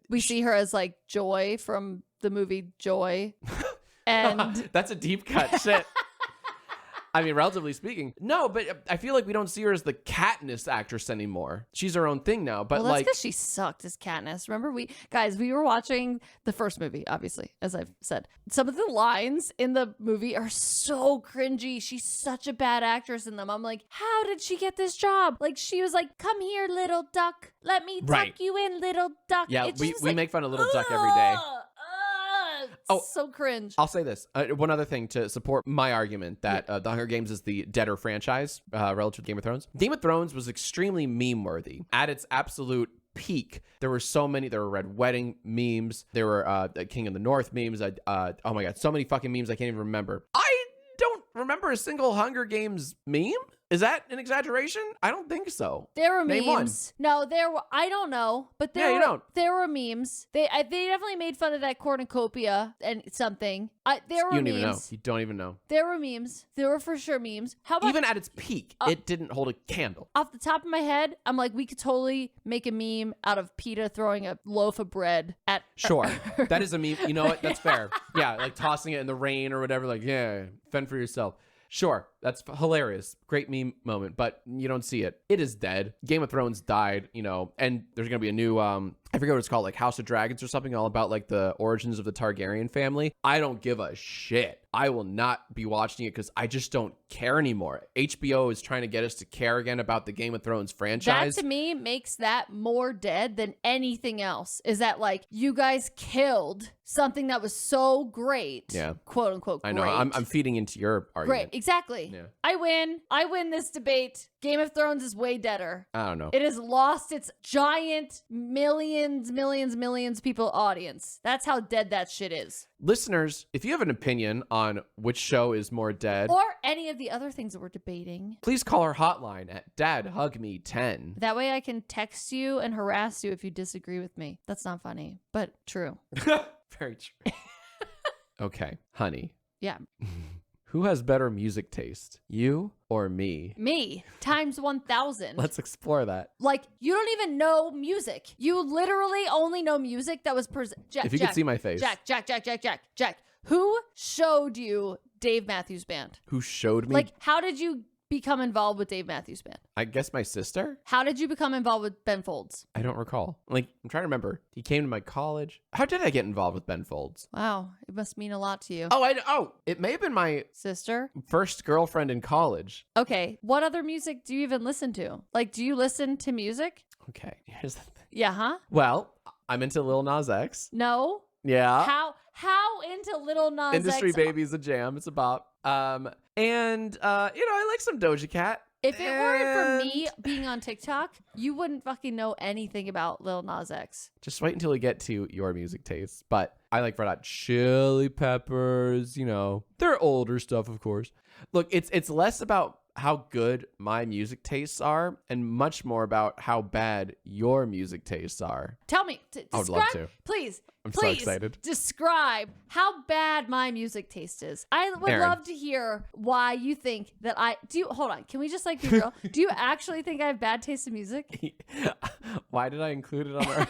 We See her as like Joy from the movie Joy. And that's a deep cut. Shit. I mean, relatively speaking. No, but I feel like we don't see her as the Katniss actress anymore. She's her own thing now. But well, that's like, because she sucked as Katniss. Remember, we were watching the first movie, obviously, as I've said. Some of the lines in the movie are so cringy. She's such a bad actress in them. I'm like, how did she get this job? Like, she was like, "Come here, little duck. Let me tuck Right. you in, little duck." yeah, It's we just we like, make fun of Little Duck every day. Oh. So cringe. I'll say this. One other thing to support my argument that The Hunger Games is the deader franchise relative to Game of Thrones. Game of Thrones was extremely meme-worthy. At its absolute peak, there were Red Wedding memes. There were King of the North memes. Oh my God, so many fucking memes I can't even remember. I don't remember a single Hunger Games meme. Is that an exaggeration? I don't think so. There were Name memes. No, there were. I don't know, but there were memes. They definitely made fun of that cornucopia and something. There were You don't memes. even know. You don't even know. There were memes. There were for sure memes. How about Even at its peak, it didn't hold a candle. off the top of my head? I'm like, we could totally make a meme out of PETA throwing a loaf of bread at. Sure, that is a meme. You know what? That's fair. Yeah, like tossing it in the rain or whatever. Like, yeah, fend for yourself. Sure, that's hilarious. Great meme moment, but you don't see it. It is dead. Game of Thrones died, and there's going to be a new, I forget what it's called, like House of Dragons or something, all about like the origins of the Targaryen family. I don't give a shit. I will not be watching it because I just don't care anymore. HBO is trying to get us to care again about the Game of Thrones franchise. That to me makes that more dead than anything else. Is that like you guys killed something that was so great, quote unquote. I know. Great. I'm feeding into your argument. Great, exactly. Yeah. I win this debate. Game of Thrones is way deader. I don't know. It has lost its giant millions people audience. That's how dead that shit is. Listeners, if you have an opinion on which show is more dead, Or any of the other things that we're debating, please call our hotline at DadHugMe10. that way I can text you and harass you if you disagree with me. That's not funny, but true. Very true. Okay, honey. Yeah. Who has better music taste, you or me? Me times 1,000. Let's explore that. Like, you don't even know music. You literally only know music that was If you could see my face. Jack. Who showed you Dave Matthews Band? Who showed me? Like, how did you become involved with Dave Matthews Band? I guess my sister? How did you become involved with Ben Folds? I don't recall. Like, I'm trying to remember. He came to my college. How did I get involved with Ben Folds? Wow, it must mean a lot to you. Oh, it may have been my Sister? first girlfriend in college. Okay, what other music do you even listen to? Like, do you listen to music? Okay, here's the thing. Yeah, huh? Well, I'm into Lil Nas X. No? Yeah. How into Lil Nas Industry X? Baby's a jam. It's a bop. And I like some Doja Cat. If it weren't for me being on TikTok, you wouldn't fucking know anything about Lil Nas X. Just wait until we get to your music tastes. But I like Red Hot Chili Peppers, They're older stuff, of course. Look, it's less about how good my music tastes are and much more about how bad your music tastes are. Tell me. I would love to. Please. I'm so excited. Describe how bad my music taste is. I would Erin. love to hear why you think that hold on. Can we just be real? Do you actually think I have bad taste in music? Why did I include it on our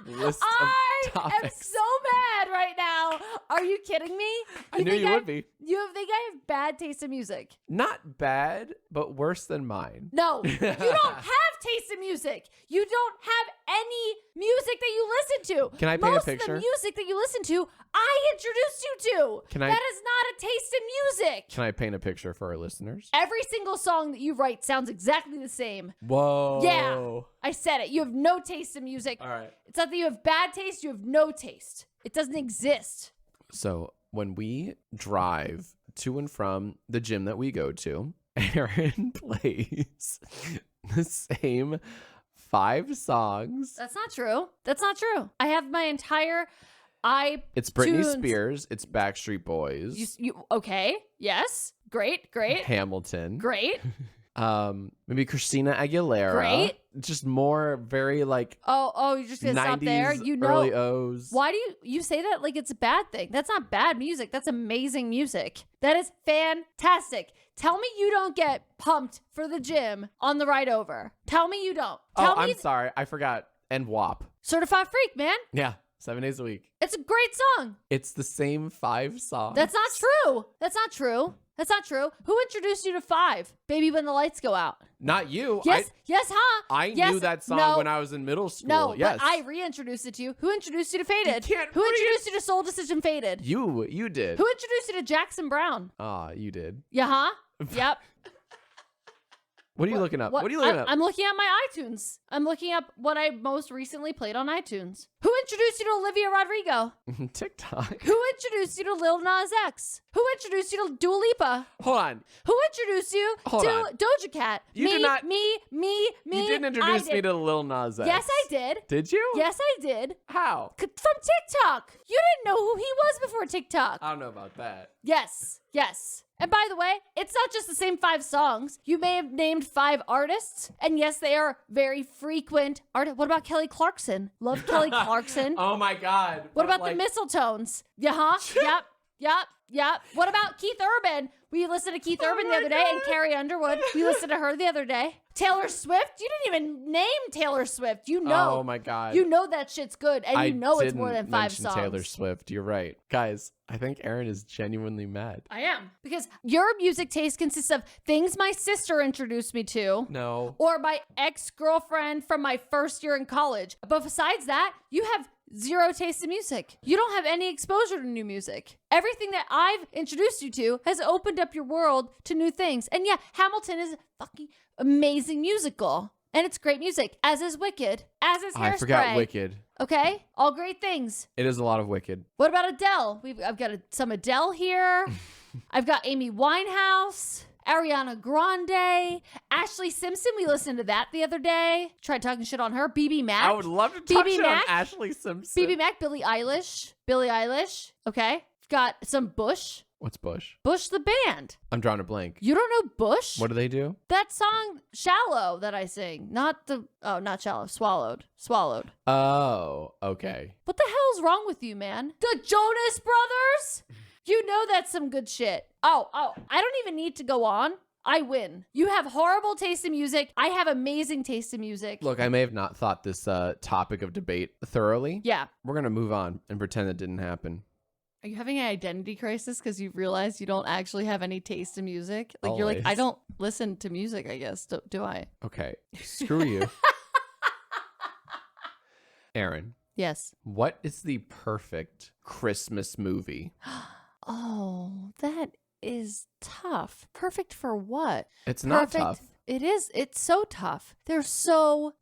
list of topics? I am so mad right now. Are you kidding me? I knew you would be. You think I have bad taste in music? Not bad, but worse than mine. No, you don't have taste in music. You don't have any music that you listen to. Can I paint a Most picture? of the music that you listen to, I introduced you to. That is not a taste in music. Can I paint a picture for our listeners? Every single song that you write sounds exactly the same. Whoa. Yeah, I said it. You have no taste in music. All right. It's not that you have bad taste. You have no taste. It doesn't exist. So when we drive to and from the gym that we go to, Erin plays the same 5 songs. That's not true. I have my entire It's Britney Spears. It's Backstreet Boys. Okay. Yes. Great. Hamilton. Great. Maybe Christina Aguilera. Great. Just more very like Oh, you're just gonna stop there. 90s, early O's. Why do you say that like it's a bad thing? That's not bad music. That's amazing music. That is fantastic. Tell me you don't get pumped for the gym on the ride over. Tell me you don't. I'm sorry. I forgot. And WAP. Certified Freak, man. Yeah. 7 days a week. It's a great song. It's the same 5 songs. That's not true. Who introduced you to 5? Baby When the Lights Go Out. Not you. Yes, huh? I knew that song when I was in middle school. No, yes. but I reintroduced it to you. Who introduced you to Faded? You can't Who introduced you to Soul Decision Faded? You did. Who introduced you to Jackson Brown? You did. Yeah, huh? Yep. What are you looking up? What are you looking up? I'm looking at my iTunes. I'm looking up what I most recently played on iTunes. Who introduced you to Olivia Rodrigo? TikTok. Who introduced you to Lil Nas X? Who introduced you to Dua Lipa? Hold on. Who introduced you to Doja Cat? You did not. Me. You didn't introduce me to Lil Nas X. Yes, I did. Did you? Yes, I did. How? From TikTok. You didn't know who he was before TikTok. I don't know about that. Yes. Yes. And by the way, it's not just the same 5 songs. You may have named 5 artists. And yes, they are very frequent artists. What about Kelly Clarkson? Love Kelly Clarkson. Oh my God. What about the Mistletones? Yep. What about Keith Urban? We listened to Keith Urban the other day and Carrie Underwood. We listened to her the other day. Taylor Swift? You didn't even name Taylor Swift. You know. Oh my God. You know that shit's good. And you know it's more than 5 songs. Taylor Swift. You're right. Guys, I think Erin is genuinely mad. I am. Because your music taste consists of things my sister introduced me to. No. Or my ex-girlfriend from my first year in college. But besides that, you have zero taste in music. You don't have any exposure to new music. Everything that I've introduced you to has opened up your world to new things. And yeah, Hamilton is a fucking amazing musical. And it's great music, as is Wicked, as is Hairspray. I forgot Wicked. Okay? All great things. It is a lot of Wicked. What about Adele? I've got some Adele here. I've got Amy Winehouse. Ariana Grande, Ashley Simpson. We listened to that the other day. Tried talking shit on her. BB Mac. I would love to talk shit on Ashley Simpson. BB Mac, Billie Eilish. Okay. Got some Bush. What's Bush? Bush the band. I'm drawing a blank. You don't know Bush? What do they do? That song Shallow that I sing. Not Shallow. Swallowed. Oh, okay. What the hell's wrong with you, man? The Jonas Brothers? You know that's some good shit. Oh, I don't even need to go on. I win. You have horrible taste in music. I have amazing taste in music. Look, I may have not thought this topic of debate thoroughly. Yeah. We're going to move on and pretend it didn't happen. Are you having an identity crisis because you realize you don't actually have any taste in music? Like Always. You're like, I don't listen to music, I guess. Do I? Okay. Screw you. Erin. Yes. What is the perfect Christmas movie? Oh, that is tough. Perfect for what? It's not tough. It is. It's so tough. There's so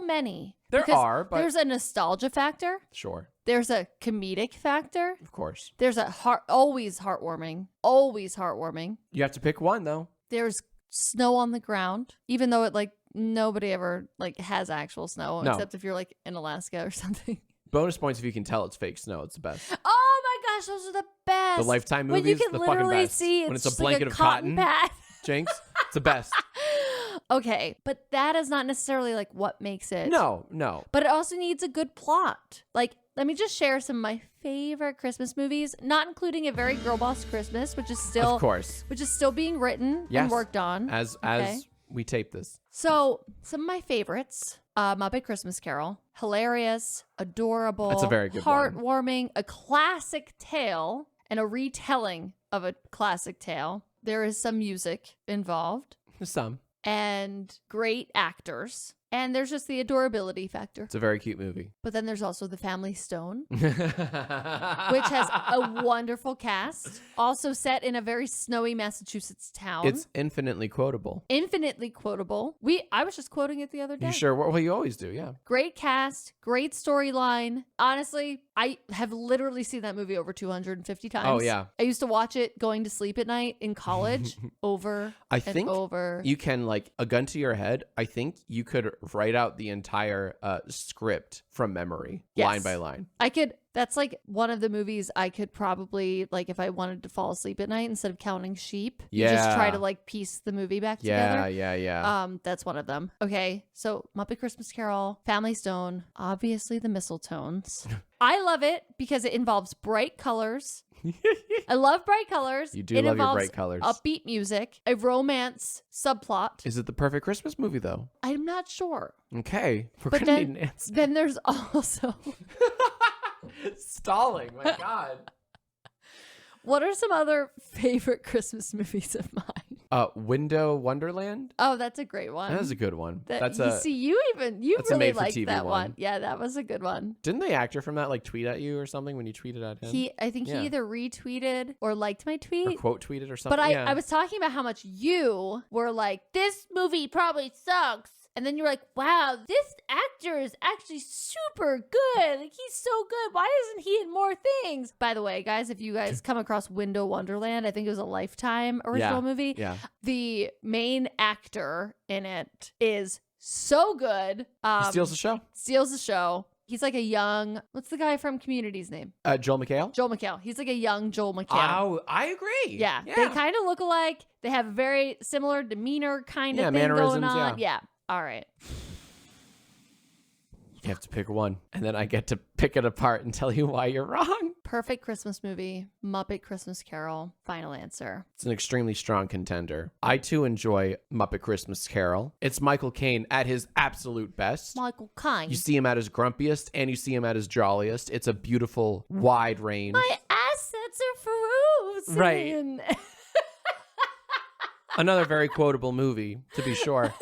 many. There are, but there's a nostalgia factor. Sure. There's a comedic factor. Of course. There's a always heartwarming. Always heartwarming. You have to pick one though. There's snow on the ground, even though it nobody ever has actual snow, except if you're in Alaska or something. Bonus points if you can tell it's fake snow. It's the best. Oh my gosh, those are the best. The Lifetime movies, when you can the literally fucking best. see When it's a just blanket a of cotton. pad. Jinx, it's the best. Okay, but that is not necessarily what makes it. No. But it also needs a good plot. Let me just share some of my favorite Christmas movies, not including A Very Girl Boss Christmas, which is still, of course, being written and worked on as we tape this. So some of my favorites: Muppet Christmas Carol, hilarious, adorable, that's a very good heartwarming, a classic tale, and a retelling of a classic tale. There is some music involved. Some. And great actors. And there's just the adorability factor. It's a very cute movie. But then there's also The Family Stone, which has a wonderful cast. Also set in a very snowy Massachusetts town. It's infinitely quotable. Infinitely quotable. I was just quoting it the other day. You sure? Well, you always do, yeah. Great cast, great storyline. Honestly, I have literally seen that movie over 250 times. Oh, yeah. I used to watch it going to sleep at night in college over I think over. You can, a gun to your head, I think you could write out the entire script from memory, line by line. I could. That's one of the movies I could probably, if I wanted to fall asleep at night instead of counting sheep. Yeah. You just try to piece the movie back together. Yeah. That's one of them. Okay. So Muppet Christmas Carol, Family Stone, obviously the Mistletones. I love it because it involves bright colors. I love bright colors. You do love your bright colors. Upbeat music, a romance subplot. Is it the perfect Christmas movie though? I'm not sure. Okay. We're gonna need an answer. Then there's also stalling. My God. What are some other favorite Christmas movies of mine? Window Wonderland. Oh, that's a great one. That is a good one. You really liked that one. one. Yeah, that was a good one. Didn't the actor from that tweet at you or something when you tweeted at him? I think he either retweeted or liked my tweet. Or quote tweeted or something. But I was talking about how much you were this movie probably sucks. And then you're like, wow, this actor is actually super good. He's so good. Why isn't he in more things? By the way, guys, if you guys come across Window Wonderland, I think it was a Lifetime original movie. Yeah. The main actor in it is so good. He steals the show. Steals the show. He's like a young, what's the guy from Community's name? Joel McHale? Joel McHale. He's like a young Joel McHale. Oh, I agree. Yeah. They kind of look alike. They have a very similar demeanor kind of thing mannerisms, going on. Yeah. All right. You have to pick one, and then I get to pick it apart and tell you why you're wrong. Perfect Christmas movie, Muppet Christmas Carol. Final answer. It's an extremely strong contender. I, too, enjoy Muppet Christmas Carol. It's Michael Caine at his absolute best. Michael Caine. You see him at his grumpiest, and you see him at his jolliest. It's a beautiful, wide range. My assets are frozen. Right. Another very quotable movie, to be sure.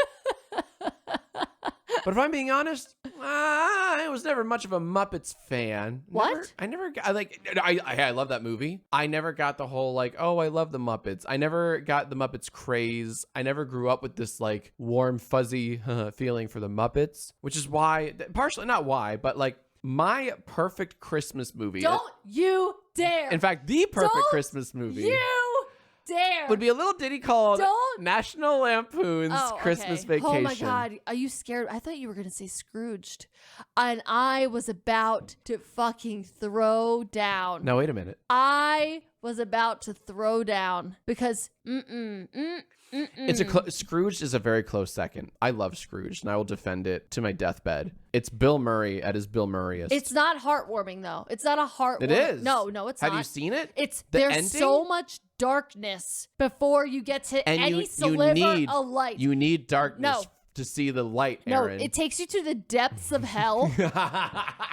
But if I'm being honest, I was never much of a Muppets fan. What? I never got, I love that movie. I never got the whole, oh, I love the Muppets. I never got the Muppets craze. I never grew up with this, warm, fuzzy feeling for the Muppets, which is why, partially, not why, but, my perfect Christmas movie. Don't you dare. In fact, the perfect Christmas movie. You dare. Would be a little ditty called Don't. National Lampoon's Christmas Vacation. Oh my God. Are you scared? I thought you were going to say Scrooged. And I was about to fucking throw down. Now, wait a minute. I was about to throw down because Scrooge is a very close second. I love Scrooge, and I will defend it to my deathbed. It's Bill Murray at his Bill Murrayest. It's not heartwarming though. It's not a heartwarming. It is. No, it's not. Have you seen it? There's ending? so much darkness before you get to any sliver of light. You need darkness to see the light, Erin. No, it takes you to the depths of hell.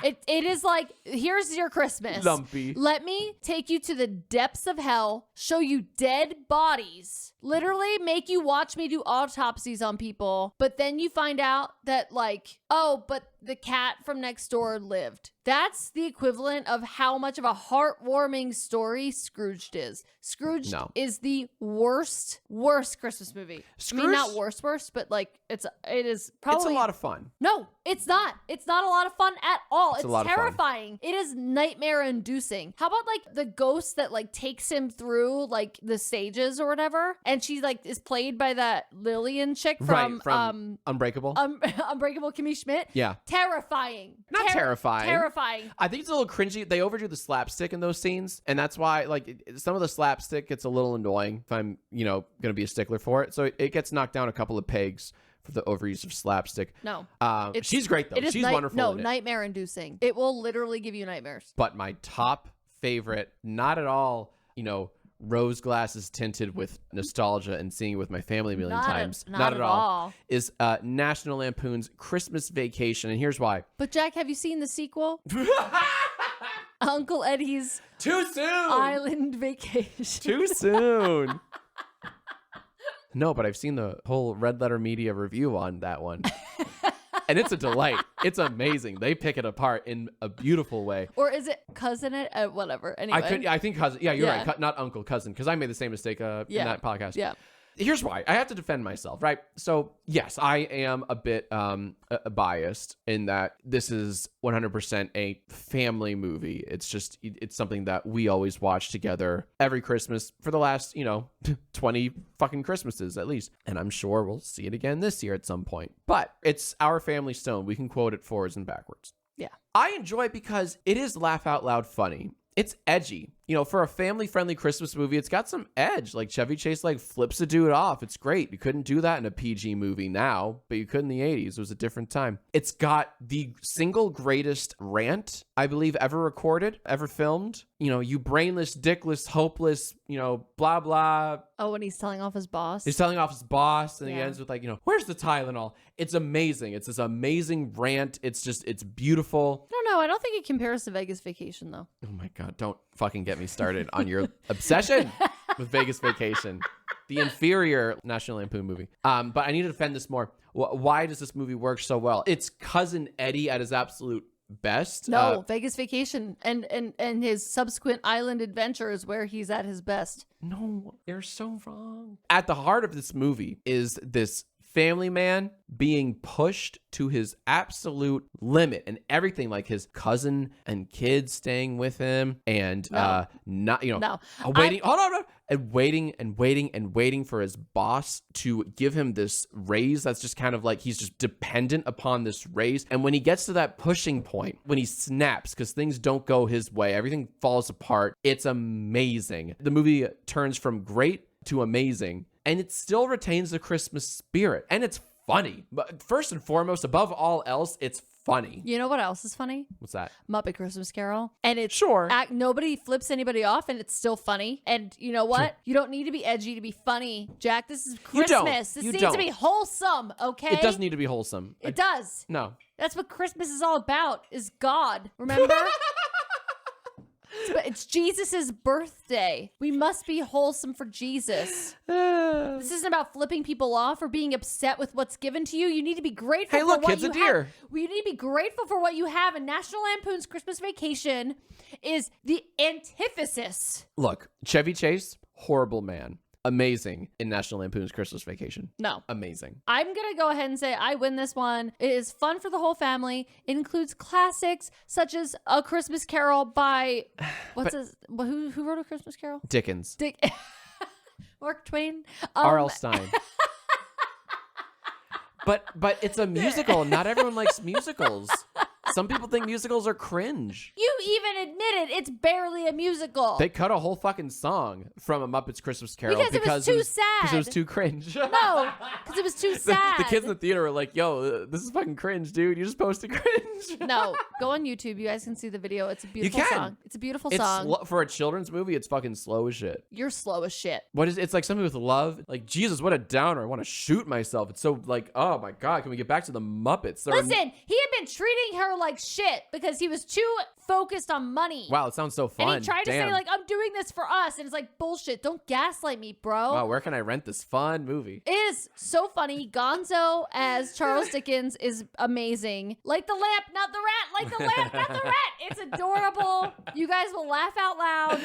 It is here's your Christmas. Lumpy. Let me take you to the depths of hell, show you dead bodies, literally make you watch me do autopsies on people, but then you find out that but the cat from next door lived. That's the equivalent of how much of a heartwarming story Scrooged is. Scrooged is the worst Christmas movie. I mean, not worst, but it is probably. It's a lot of fun. No, it's not. It's not a lot of fun at all. It's terrifying. It is nightmare inducing. How about the ghost that takes him through the stages or whatever, and she is played by that Lillian chick from Unbreakable. Unbreakable Kimmy Schmidt. Yeah. Terrifying. Not terrifying. Terrifying. I think it's a little cringy. They overdo the slapstick in those scenes, and that's why some of the slapstick gets a little annoying if I'm going to be a stickler for it. So it gets knocked down a couple of pegs for the overuse of slapstick. No. She's great though. She's wonderful. No, in it. Nightmare inducing. It will literally give you nightmares. But my top favorite, not at all, rose glasses tinted with nostalgia and seeing it with my family a million times. Not at all. Is National Lampoon's Christmas Vacation. And here's why. But Jack, have you seen the sequel? Uncle Eddie's Too soon. Island Vacation. Too soon. No, but I've seen the whole Red Letter Media review on that one. And it's a delight. It's amazing. They pick it apart in a beautiful way. Or is it cousin it? Whatever. Anyway. I think cousin. Yeah, you're right. Not uncle, cousin. Because I made the same mistake in that podcast. Yeah. Here's why. I have to defend myself, right? So, yes, I am a bit biased in that this is 100% a family movie. It's something that we always watch together every Christmas for the last, 20 fucking Christmases at least. And I'm sure we'll see it again this year at some point. But it's our family stone. We can quote it forwards and backwards. Yeah. I enjoy it because it is laugh out loud funny. It's edgy. For a family-friendly Christmas movie, it's got some edge. Chevy Chase, flips a dude off. It's great. You couldn't do that in a PG movie now, but you could in the 80s. It was a different time. It's got the single greatest rant, I believe, ever recorded, ever filmed. You brainless, dickless, hopeless, blah, blah. Oh, when he's telling off his boss? He's telling off his boss, and he ends with, where's the Tylenol? It's amazing. It's this amazing rant. It's beautiful. No, I don't think it compares to Vegas Vacation, though. Oh, my God. Don't fucking get me started on your obsession with Vegas Vacation, the inferior National Lampoon movie. But I need to defend this more. Why does this movie work so well? It's Cousin Eddie at his absolute best. No, Vegas Vacation and his subsequent island adventures where he's at his best. No, they're so wrong. At the heart of this movie is this family man being pushed to his absolute limit, and everything, his cousin and kids staying with him, and waiting. Hold on, and waiting and waiting and waiting for his boss to give him this raise that's just kind of like he's just dependent upon this raise. And when he gets to that pushing point, when he snaps because things don't go his way, everything falls apart, it's amazing. The movie turns from great to amazing, and it still retains the Christmas spirit, and it's funny. But first and foremost, above all else, it's funny. You know what else is funny? What's that? Muppet Christmas Carol. And it's Sure. Nobody flips anybody off, and it's still funny. And you know what? You don't need to be edgy to be funny, Jack. This is Christmas. This needs to be wholesome, okay? It does need to be wholesome. It does. No. That's what Christmas is all about, is God. Remember? It's Jesus's birthday. We must be wholesome for Jesus. This isn't about flipping people off or being upset with what's given to you. You need to be grateful Hey, look, for what kid's you a deer. have. You need to be grateful for what you have. And National Lampoon's Christmas Vacation is the antithesis. Look, Chevy Chase, horrible man. Amazing in National Lampoon's Christmas Vacation. No. Amazing. I'm going to go ahead and say I win this one. It is fun for the whole family. It includes classics such as A Christmas Carol by, who wrote A Christmas Carol? Dickens. Mark Twain. R.L. Stein. But it's a musical. Not everyone likes musicals. Some people think musicals are cringe. You even admitted it's barely a musical. They cut a whole fucking song from A Muppet's Christmas Carol because it was too sad. Because it was too cringe. No, because it was too sad. The kids in the theater were like, yo, this is fucking cringe, dude. You just posted cringe. No, go on YouTube. You guys can see the video. It's a beautiful song. It's a beautiful song. For a children's movie, it's fucking slow as shit. You're slow as shit. It's like something with love. Like, Jesus, what a downer. I want to shoot myself. It's so like, oh my God, can we get back to the Muppets? Listen, he had been treating her like shit because he was too focused on money. Wow, it sounds so fun. And he tried to say, like, I'm doing this for us. And it's like, bullshit. Don't gaslight me, bro. Wow, where can I rent this fun movie? It is so funny. Gonzo as Charles Dickens is amazing. Like the lamp, not the rat. Like the lamp, not the rat. It's adorable. You guys will laugh out loud.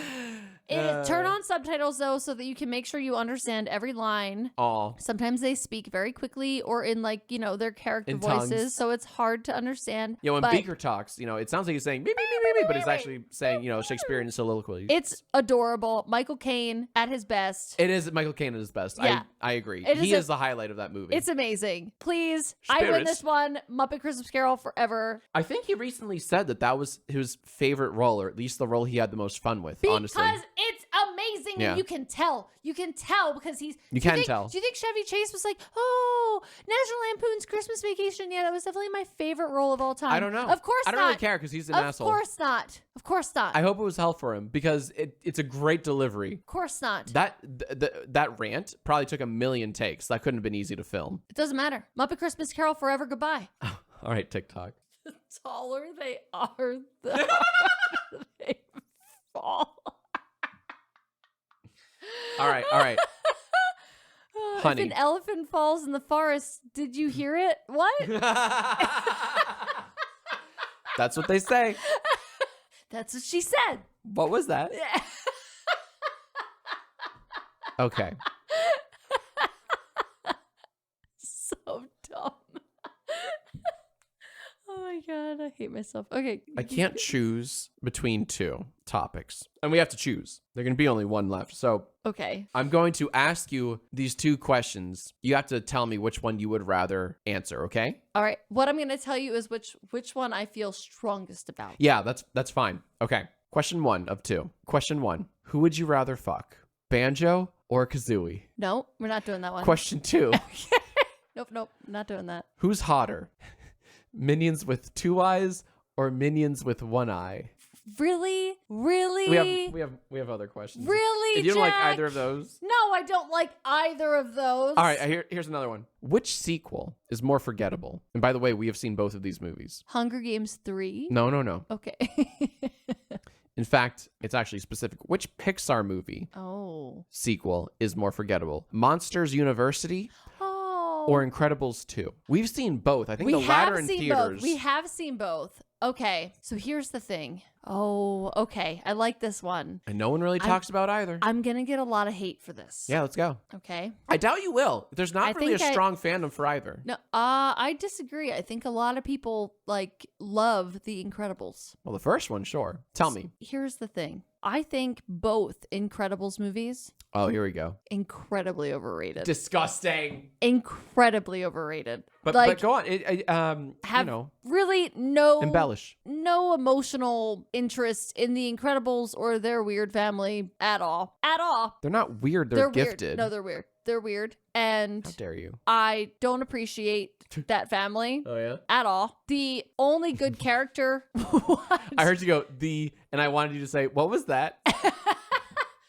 Turn on subtitles, though, so that you can make sure you understand every line. Aw. Sometimes they speak very quickly or in, like, you know, their character In voices. tongues. So it's hard to understand. Yeah, when Beaker talks, you know, it sounds like he's saying beep, beep, beep, beep, beep, but it's actually saying, you know, Shakespearean soliloquy. It's adorable. Michael Caine at his best. It is Michael Caine at his best. Yeah. I agree. He is the highlight of that movie. It's amazing. Please, I win this one. Muppet Christmas Carol forever. I think he recently said that was his favorite role, or at least the role he had the most fun with, honestly. Because it's amazing, and you can tell. You can tell because he's... You can tell. Do you think Chevy Chase was like, oh, National Lampoon's Christmas Vacation? Yeah, that was definitely my favorite role of all time. I don't know. Of course not. I don't really care because he's an asshole. Of course not. Of course not. I hope it was hell for him because it's a great delivery. Of course not. That rant probably took 1 million takes. That couldn't have been easy to film. It doesn't matter. Muppet Christmas Carol forever, goodbye. Oh, all right, TikTok. The taller they are, the harder they fall. All right. Honey. If an elephant falls in the forest, did you hear it? What? That's what they say. That's what she said. What was that? Okay. So dumb. Oh my God, I hate myself. Okay. I can't choose between two topics. And we have to choose. There can be only one left. So okay. I'm going to ask you these two questions. You have to tell me which one you would rather answer, okay? All right. What I'm going to tell you is which one I feel strongest about. Yeah, that's fine. Okay. Question 1 of 2. Question 1. Who would you rather fuck? Banjo or Kazooie? No, we're not doing that one. Question 2. Nope, not doing that. Who's hotter? Minions with 2 eyes or minions with 1 eye? Really? Really? We have other questions. Really? If you don't like Jack? either of those. No, I don't like either of those. All right, here's another one. Which sequel is more forgettable? And by the way, we have seen both of these movies. Hunger Games 3? No. Okay. In fact, it's actually specific. Which Pixar movie sequel is more forgettable? Monsters University or Incredibles 2? We've seen both. I think the latter in theaters. We have seen both. Okay, so here's the thing. Oh, okay. I like this one. And no one really talks about either. I'm going to get a lot of hate for this. Yeah, let's go. Okay. I doubt you will. There's not really a think strong fandom for either. No, I disagree. I think a lot of people love The Incredibles. Well, the first one, sure. Tell me. Here's the thing. I think both Incredibles movies, Oh, here we go. incredibly overrated. Disgusting. Incredibly overrated. But go on. Have really no embellish. No emotional interest in The Incredibles or their weird family at all. At all. They're not weird. They're gifted. Weird. No, they're weird. They're weird. And how dare you? I don't appreciate that family. Oh, yeah? At all. The only good character. What? I heard you go, and I wanted you to say, what was that?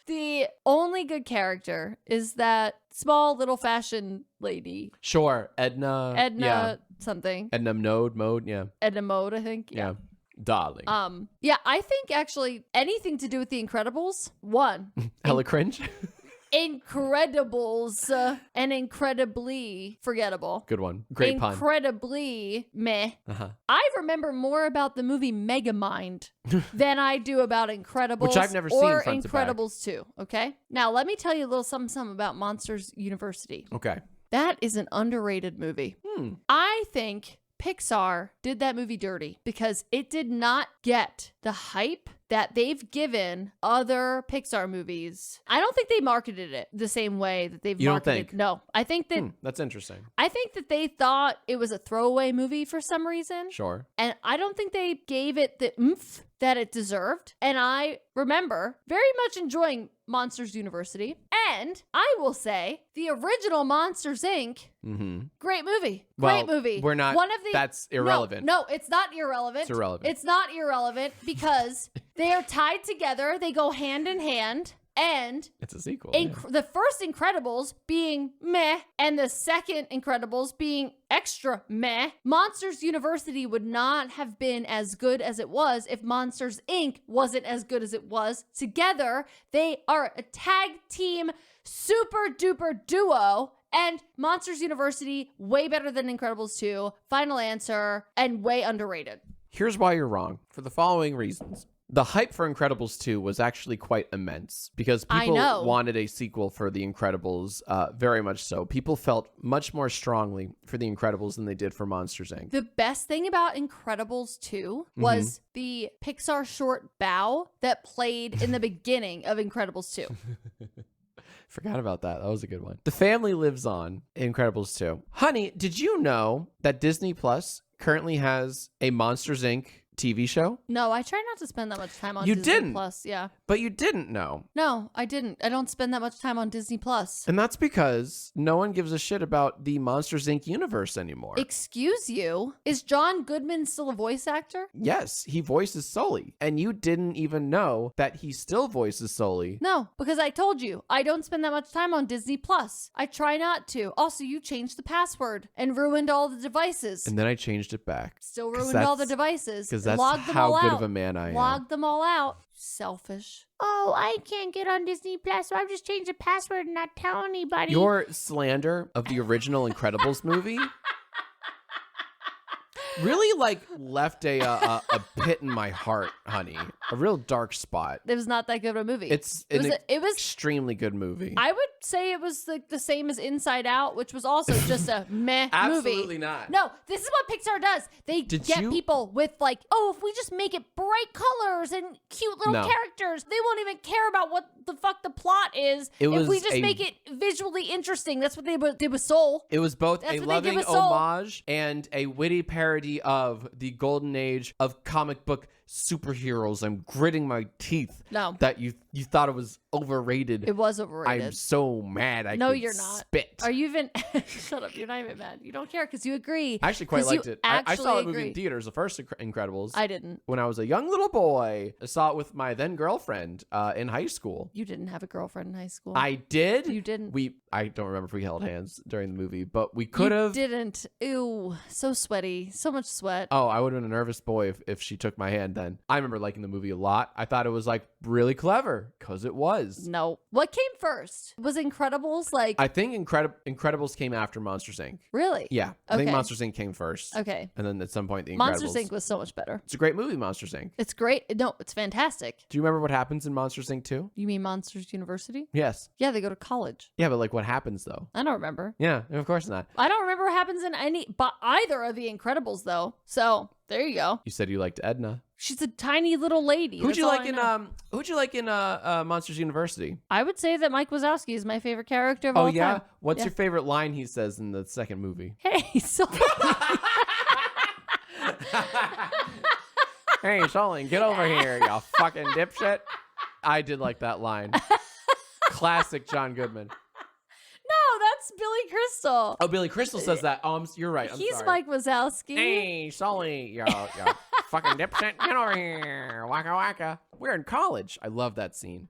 The only good character is that small little fashion lady. Sure. Edna. Yeah. Something. Edna Mode, yeah. Edna Mode, I think. Yeah. Darling. Yeah, I think actually anything to do with The Incredibles, one. Hella cringe. Incredibles and incredibly forgettable. Good one. Great pun. Incredibly meh. Uh-huh. I remember more about the movie Megamind than I do about Incredibles, which I've never seen or front to back. Incredibles 2. Okay, now let me tell you a little something about Monsters University. Okay. That is an underrated movie. I think Pixar did that movie dirty because it did not get the hype that they've given other Pixar movies. I don't think they marketed it the same way that they've You don't marketed. think? No, I think that That's interesting. I think that they thought it was a throwaway movie for some reason. Sure. And I don't think they gave it the oomph that it deserved. And I remember very much enjoying Monsters University. And I will say the original Monsters Inc. Mm-hmm. Great movie. Well, Great movie. we're not. That's irrelevant. No, it's not irrelevant. It's irrelevant. It's not irrelevant because they are tied together. They go hand in hand. And it's a sequel. The first Incredibles being meh and the second Incredibles being extra meh, Monsters University would not have been as good as it was if Monsters Inc. wasn't as good as it was. Together, they are a tag team super duper duo. And Monsters University, way better than Incredibles 2, final answer, and way underrated. Here's why you're wrong, for the following reasons. The hype for Incredibles 2 was actually quite immense because people wanted a sequel for The Incredibles, very much so. People felt much more strongly for The Incredibles than they did for Monsters, Inc. The best thing about Incredibles 2 was the Pixar short Bow that played in the beginning of Incredibles 2. Forgot about that. That was a good one. The family lives on in Incredibles 2. Honey, did you know that Disney Plus currently has a Monsters, Inc. TV show? No, I try not to spend that much time on You Disney didn't. Plus. Yeah. But you didn't know. No, I didn't. I don't spend that much time on Disney Plus. And that's because no one gives a shit about the Monsters, Inc. universe anymore. Excuse you? Is John Goodman still a voice actor? Yes, he voices Sully. And you didn't even know that he still voices Sully. No, because I told you, I don't spend that much time on Disney Plus. I try not to. Also, you changed the password and ruined all the devices. And then I changed it back. Still ruined all the devices. Because that's Logged them how all good out. of a man I am. Log them all out. Selfish. Oh, I can't get on Disney Plus, so I've just changed the password and not tell anybody. Your slander of the original Incredibles movie really left a pit in my heart, honey. A real dark spot. It was not that good of a movie. It was extremely good movie. I would say it was the same as Inside Out, which was also just a meh movie. Absolutely not. No, this is what Pixar does. They get people with if we just make it bright colors and cute little characters, they won't even care about what the fuck the plot is. If we just make it visually interesting, that's what they did with Soul. It was both a loving homage and a witty parody of the golden age of comic book superheroes. I'm gritting my teeth. No. That you thought it was overrated. It was overrated. I'm so mad. You're not. Spit. Are you even? Shut up. You're not even mad. You don't care because you agree. I actually quite liked it. I saw a movie in theaters, the first Incredibles. I didn't. When I was a young little boy, I saw it with my then girlfriend in high school. You didn't have a girlfriend in high school. I did. You didn't. I don't remember if we held hands during the movie, but we could have. Didn't. Ew. So sweaty. So much sweat. Oh, I would have been a nervous boy if she took my hand then. I remember liking the movie a lot. I thought it was like really clever because it was. No. What came first? Was Incredibles like? I think Incredibles came after Monsters Inc. Really? Yeah. I think Okay. Monsters Inc. came first. Okay. And then at some point, The Incredibles. Monsters Inc. was so much better. It's a great movie, Monsters Inc. It's great. No, it's fantastic. Do you remember what happens in Monsters Inc. 2? You mean Monsters University? Yes. Yeah, they go to college. Yeah, but like what happens though? I don't remember. Yeah, of course not. I don't remember what happens in but either of the Incredibles though. So there you go. You said you liked Edna. She's a tiny little lady. Who'd That's you all like I in know. Who'd you like in Monsters University? I would say that Mike Wazowski is my favorite character of all time. What's Yeah. your favorite line he says in the second movie? Hey, so Hey, Sully, get over here, you fucking dipshit. I did like that line. Classic John Goodman. no, that's Billy Crystal. Oh, Billy Crystal says that. Oh, you're right. I'm He's sorry. Mike Wazowski. Hey, Sully, you fucking dipshit. Get over here. Waka waka. We're in college. I love that scene.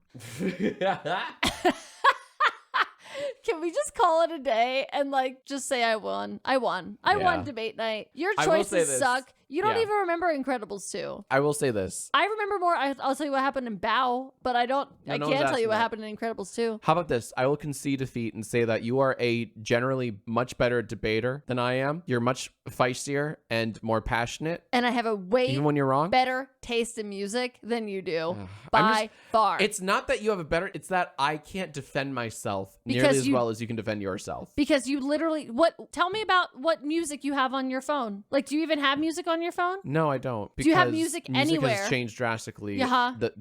Can we just call it a day and like just say I won? I won. I Yeah. won debate night. Your I will say choices this. suck. You don't Yeah. even remember Incredibles 2. I will say this. I remember more. I'll tell you what happened in Bow, but I don't. No, I no one's can't tell asking you what that. happened in Incredibles 2. How about this? I will concede defeat and say that you are a generally much better debater than I am. You're much feistier and more passionate, And I have a way even when you're wrong. better taste in music than you do I'm by just- far. It's not that you have a better, it's that I can't defend myself nearly Because as you- well as you can defend yourself. because you literally tell me about what music you have on your phone. Like, do you even have music on your phone? No, I don't. Do you have because music Music anywhere? has changed drastically. Yeah. The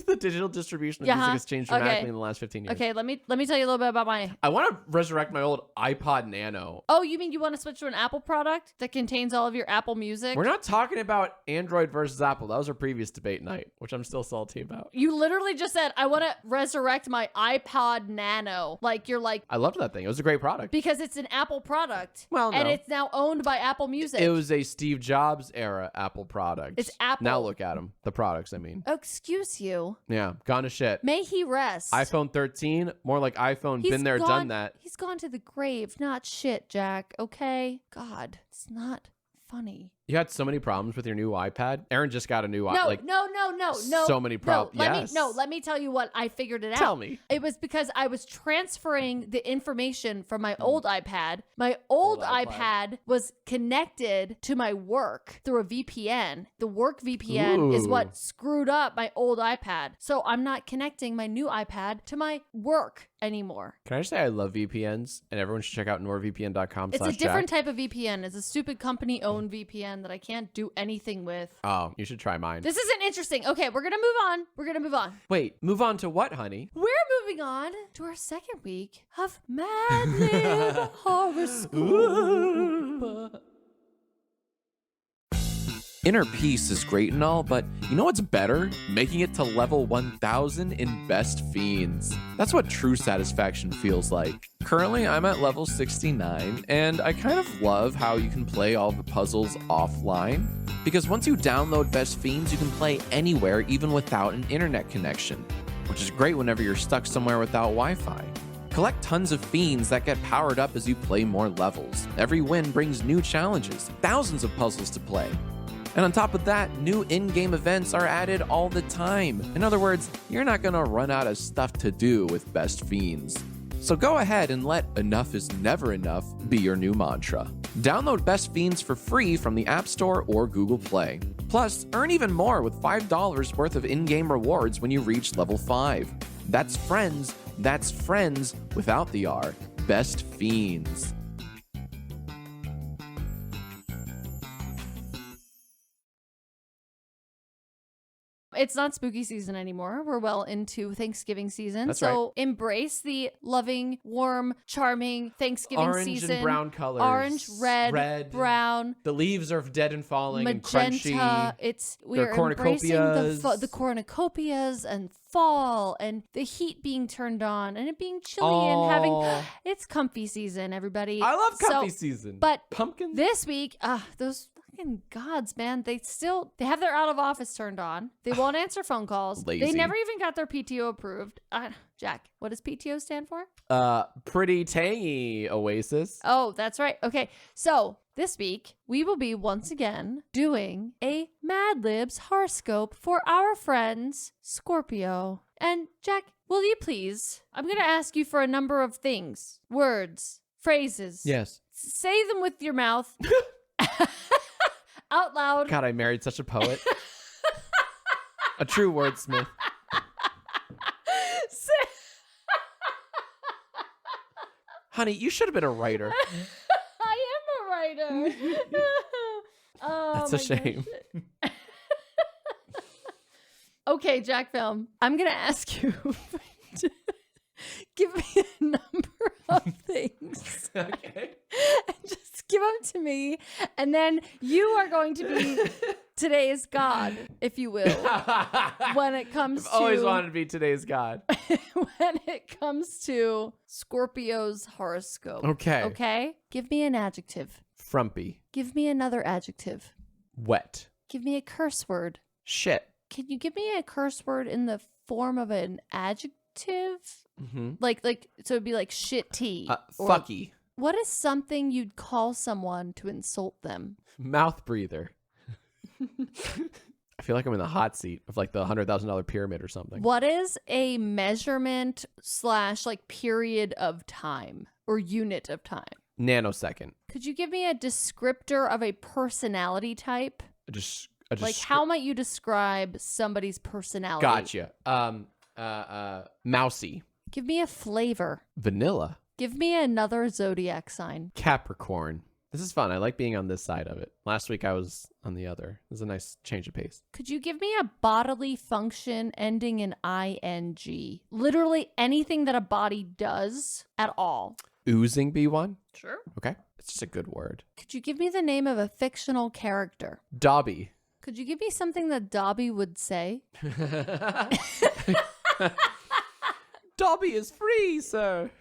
the digital distribution of Yeah. music has changed dramatically Okay. in the last 15 years. Okay, let me tell you a little bit about my. I want to resurrect my old iPod Nano. Oh, you mean you want to switch to an Apple product that contains all of your Apple Music? We're not talking about Android versus Apple. That was our previous debate night, which I'm still salty about. You literally just said I want to resurrect my iPod Nano. Like you're like I loved that thing. It was a great product. because it's an Apple product. Well, and no. it's now owned by Apple Music. It was a Steve Jobs era Apple product. It's Apple. Now look at them. The products, I mean. Oh, excuse you. Yeah, gone to shit. May he rest. iPhone 13, more like iPhone, He's been there, gone- done that. He's gone to the grave, not shit, Jack. Okay? God, it's not funny. You had so many problems with your new iPad. Erin just got a new iPad. No. so many problems. Yes. Let me tell you what I figured it out. Tell me. It was because I was transferring the information from my old iPad. My old iPad. iPad was connected to my work through a VPN. The work VPN is Ooh. what screwed up my old iPad. So I'm not connecting my new iPad to my work anymore. Can I just say I love VPNs and everyone should check out nordvpn.com/Jack. It's a different type of VPN. It's a stupid company-owned VPN that I can't do anything with. Oh, you should try mine. This isn't interesting. Okay, we're going to move on. Wait, move on to what, honey? We're moving on to our second week of Mad Lib Horoscope. Inner peace is great and all, but you know what's better? Making it to level 1000 in Best Fiends. That's what true satisfaction feels like. Currently, I'm at level 69, and I kind of love how you can play all the puzzles offline. Because once you download Best Fiends, you can play anywhere, even without an internet connection, which is great whenever you're stuck somewhere without Wi-Fi. Collect tons of fiends that get powered up as you play more levels. Every win brings new challenges, thousands of puzzles to play. And on top of that, new in-game events are added all the time. In other words, you're not gonna run out of stuff to do with Best Fiends. So go ahead and let enough is never enough be your new mantra. Download Best Fiends for free from the App Store or Google Play. Plus, earn even more with $5 worth of in-game rewards when you reach level 5. That's friends without the R. Best Fiends. It's not spooky season anymore. We're well into Thanksgiving season. That's so embrace the loving, warm, charming Thanksgiving Orange season. and brown colors. Orange, red, brown, The leaves are dead and falling and crunchy. magenta. We're embracing cornucopias. the cornucopias and fall and the heat being turned on and it being chilly and having it's comfy season, everybody. I love comfy So, season. But pumpkins. this week, those Friggin' gods, man. They have their out of office turned on. They won't answer phone calls. Lazy. They never even got their PTO approved. Jack, what does PTO stand for? Pretty tangy Oasis. Oh, that's right. Okay, so this week we will be once again doing a Mad Libs horoscope for our friends Scorpio. And Jack, will you please? I'm going to ask you for a number of things, words, phrases. Yes. Say them with your mouth out loud. God, I married such a poet. A true wordsmith. Honey, you should have been a writer. I am a writer. Oh, that's a shame. Okay, Jack Film, I'm going to ask you to give me a number of things. Okay. And just give them to me. And then you are going to be today's God, if you will, when it comes I've always wanted to be today's God. when it comes to Scorpio's horoscope. Okay. Okay? Give me an adjective. Frumpy. Give me another adjective. Wet. Give me a curse word. Shit. Can you give me a curse word in the form of an adjective? Mm-hmm. Like, so it'd be like shitty. Fucky. What is something you'd call someone to insult them? Mouth breather. I feel like I'm in the hot seat of like the $100,000 pyramid or something. What is a measurement / like period of time or unit of time? Nanosecond. Could you give me a descriptor of a personality type? Like how might you describe somebody's personality? Gotcha. Mousy. Give me a flavor. Vanilla. Give me another zodiac sign. Capricorn. This is fun. I like being on this side of it. Last week I was on the other. This is a nice change of pace. Could you give me a bodily function ending in ing? Literally anything that a body does at all. Oozing be one? Sure. Okay. It's just a good word. Could you give me the name of a fictional character? Dobby. Could you give me something that Dobby would say? Dobby is free, sir.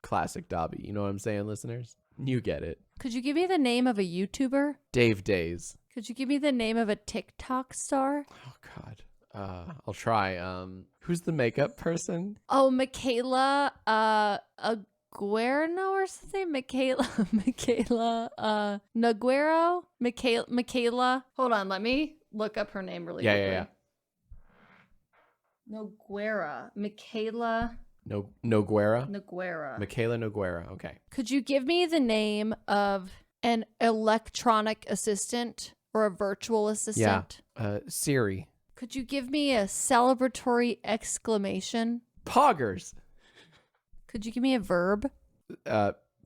Classic Dobby. You know what I'm saying, listeners? You get it. Could you give me the name of a YouTuber? Dave Days. Could you give me the name of a TikTok star? Oh, God. I'll try. Who's the makeup person? Oh, Michaela Aguerno or something? Michaela Naguero? Michaela. Hold on, let me look up her name really quickly. Yeah. Noguera. Michaela. Noguera? Noguera. Michaela Noguera. Okay. Could you give me the name of an electronic assistant or a virtual assistant? Yeah. Siri. Could you give me a celebratory exclamation? Poggers. Could you give me a verb?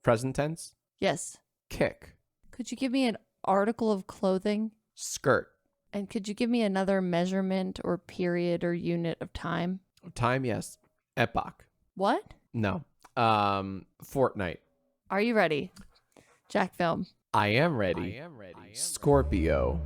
Present tense. Yes. Kick. Could you give me an article of clothing? Skirt. And could you give me another measurement or period or unit of time? Time, yes. Epoch. What? No. Fortnite. Are you ready? Jack Film. I am ready. Scorpio.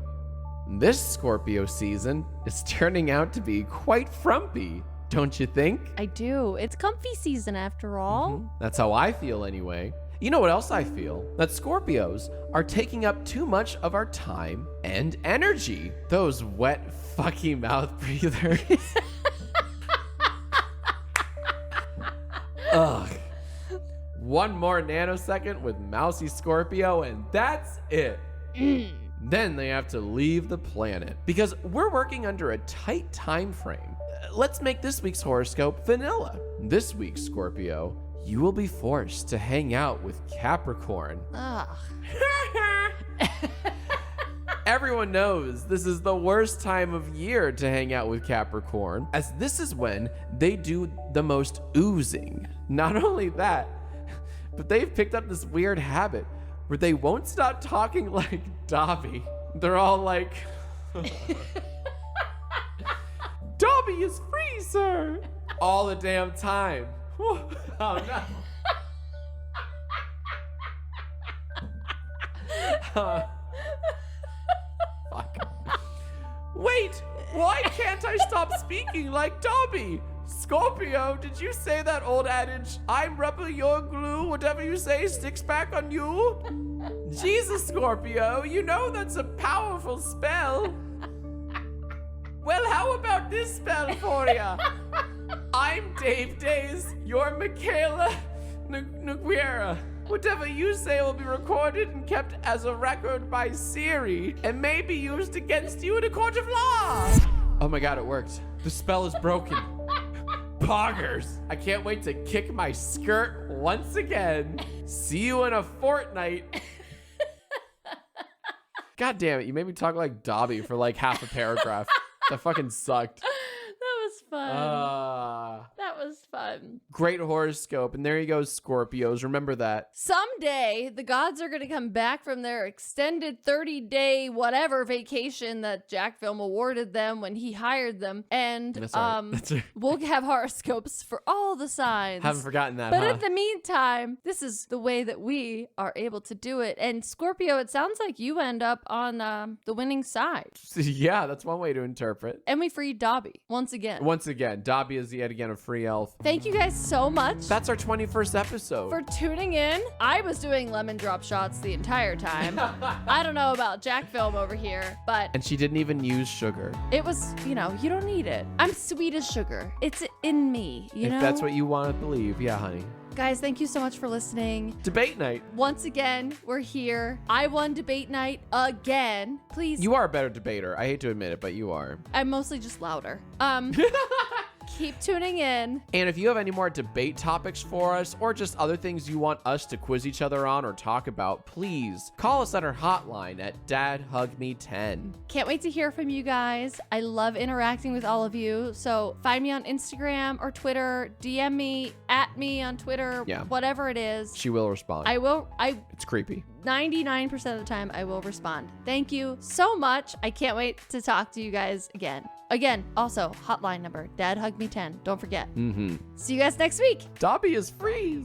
This Scorpio season is turning out to be quite frumpy, don't you think? I do. It's comfy season after all. Mm-hmm. That's how I feel anyway. You know what else I feel? That Scorpios are taking up too much of our time and energy. Those wet, fucky mouth breathers. Ugh. One more nanosecond with mousy Scorpio and that's it. Then they have to leave the planet because we're working under a tight time frame. Let's make this week's horoscope vanilla. This week, Scorpio, you will be forced to hang out with Capricorn. Ugh. Everyone knows this is the worst time of year to hang out with Capricorn, as this is when they do the most oozing. Not only that, but they've picked up this weird habit where they won't stop talking like Dobby. They're all like, Dobby is free, sir. All the damn time. Oh no. Fuck. Wait, why can't I stop speaking like Dobby? Scorpio, did you say that old adage, I'm rubber, you're glue, whatever you say sticks back on you? Jesus, Scorpio, you know that's a powerful spell. Well, how about this spell for ya? I'm Dave Days, you're Michaela Nguera. Whatever you say will be recorded and kept as a record by Siri and may be used against you in a court of law. Oh my God, it worked. The spell is broken. Poggers. I can't wait to kick my skirt once again. See you in a fortnight. God damn it, you made me talk like Dobby for like half a paragraph. That fucking sucked. That was fun. That was fun. Great horoscope. And there you go, Scorpios. Remember that. Someday, the gods are going to come back from their extended 30-day whatever vacation that Jack Film awarded them when he hired them. And That's right. we'll have horoscopes for all the signs. Haven't forgotten that, But huh? in the meantime, this is the way that we are able to do it. And Scorpio, it sounds like you end up on the winning side. Yeah, that's one way to interpret. And we freed Dobby once again. Once again, Dobby is yet again a free elf. Thank you guys so much. That's our 21st episode. For tuning in. I was doing lemon drop shots the entire time. I don't know about Jack Film over here, but And she didn't even use sugar. it was, you don't need it. I'm sweet as sugar. It's in me, you know? If that's what you want to believe. Yeah, honey. Guys, thank you so much for listening. Debate night. Once again, we're here. I won debate night again. Please. You are a better debater. I hate to admit it, but you are. I'm mostly just louder. Keep tuning in. And if you have any more debate topics for us or just other things you want us to quiz each other on or talk about, please call us at our hotline at DadHugMe10. Can't wait to hear from you guys. I love interacting with all of you. So find me on Instagram or Twitter, DM me, at me on Twitter, Yeah. whatever it is. She will respond. It's creepy. 99% of the time I will respond. Thank you so much. I can't wait to talk to you guys again. Again, also, hotline number, DadHugMe10. Don't forget. Mm-hmm. See you guys next week. Dobby is free.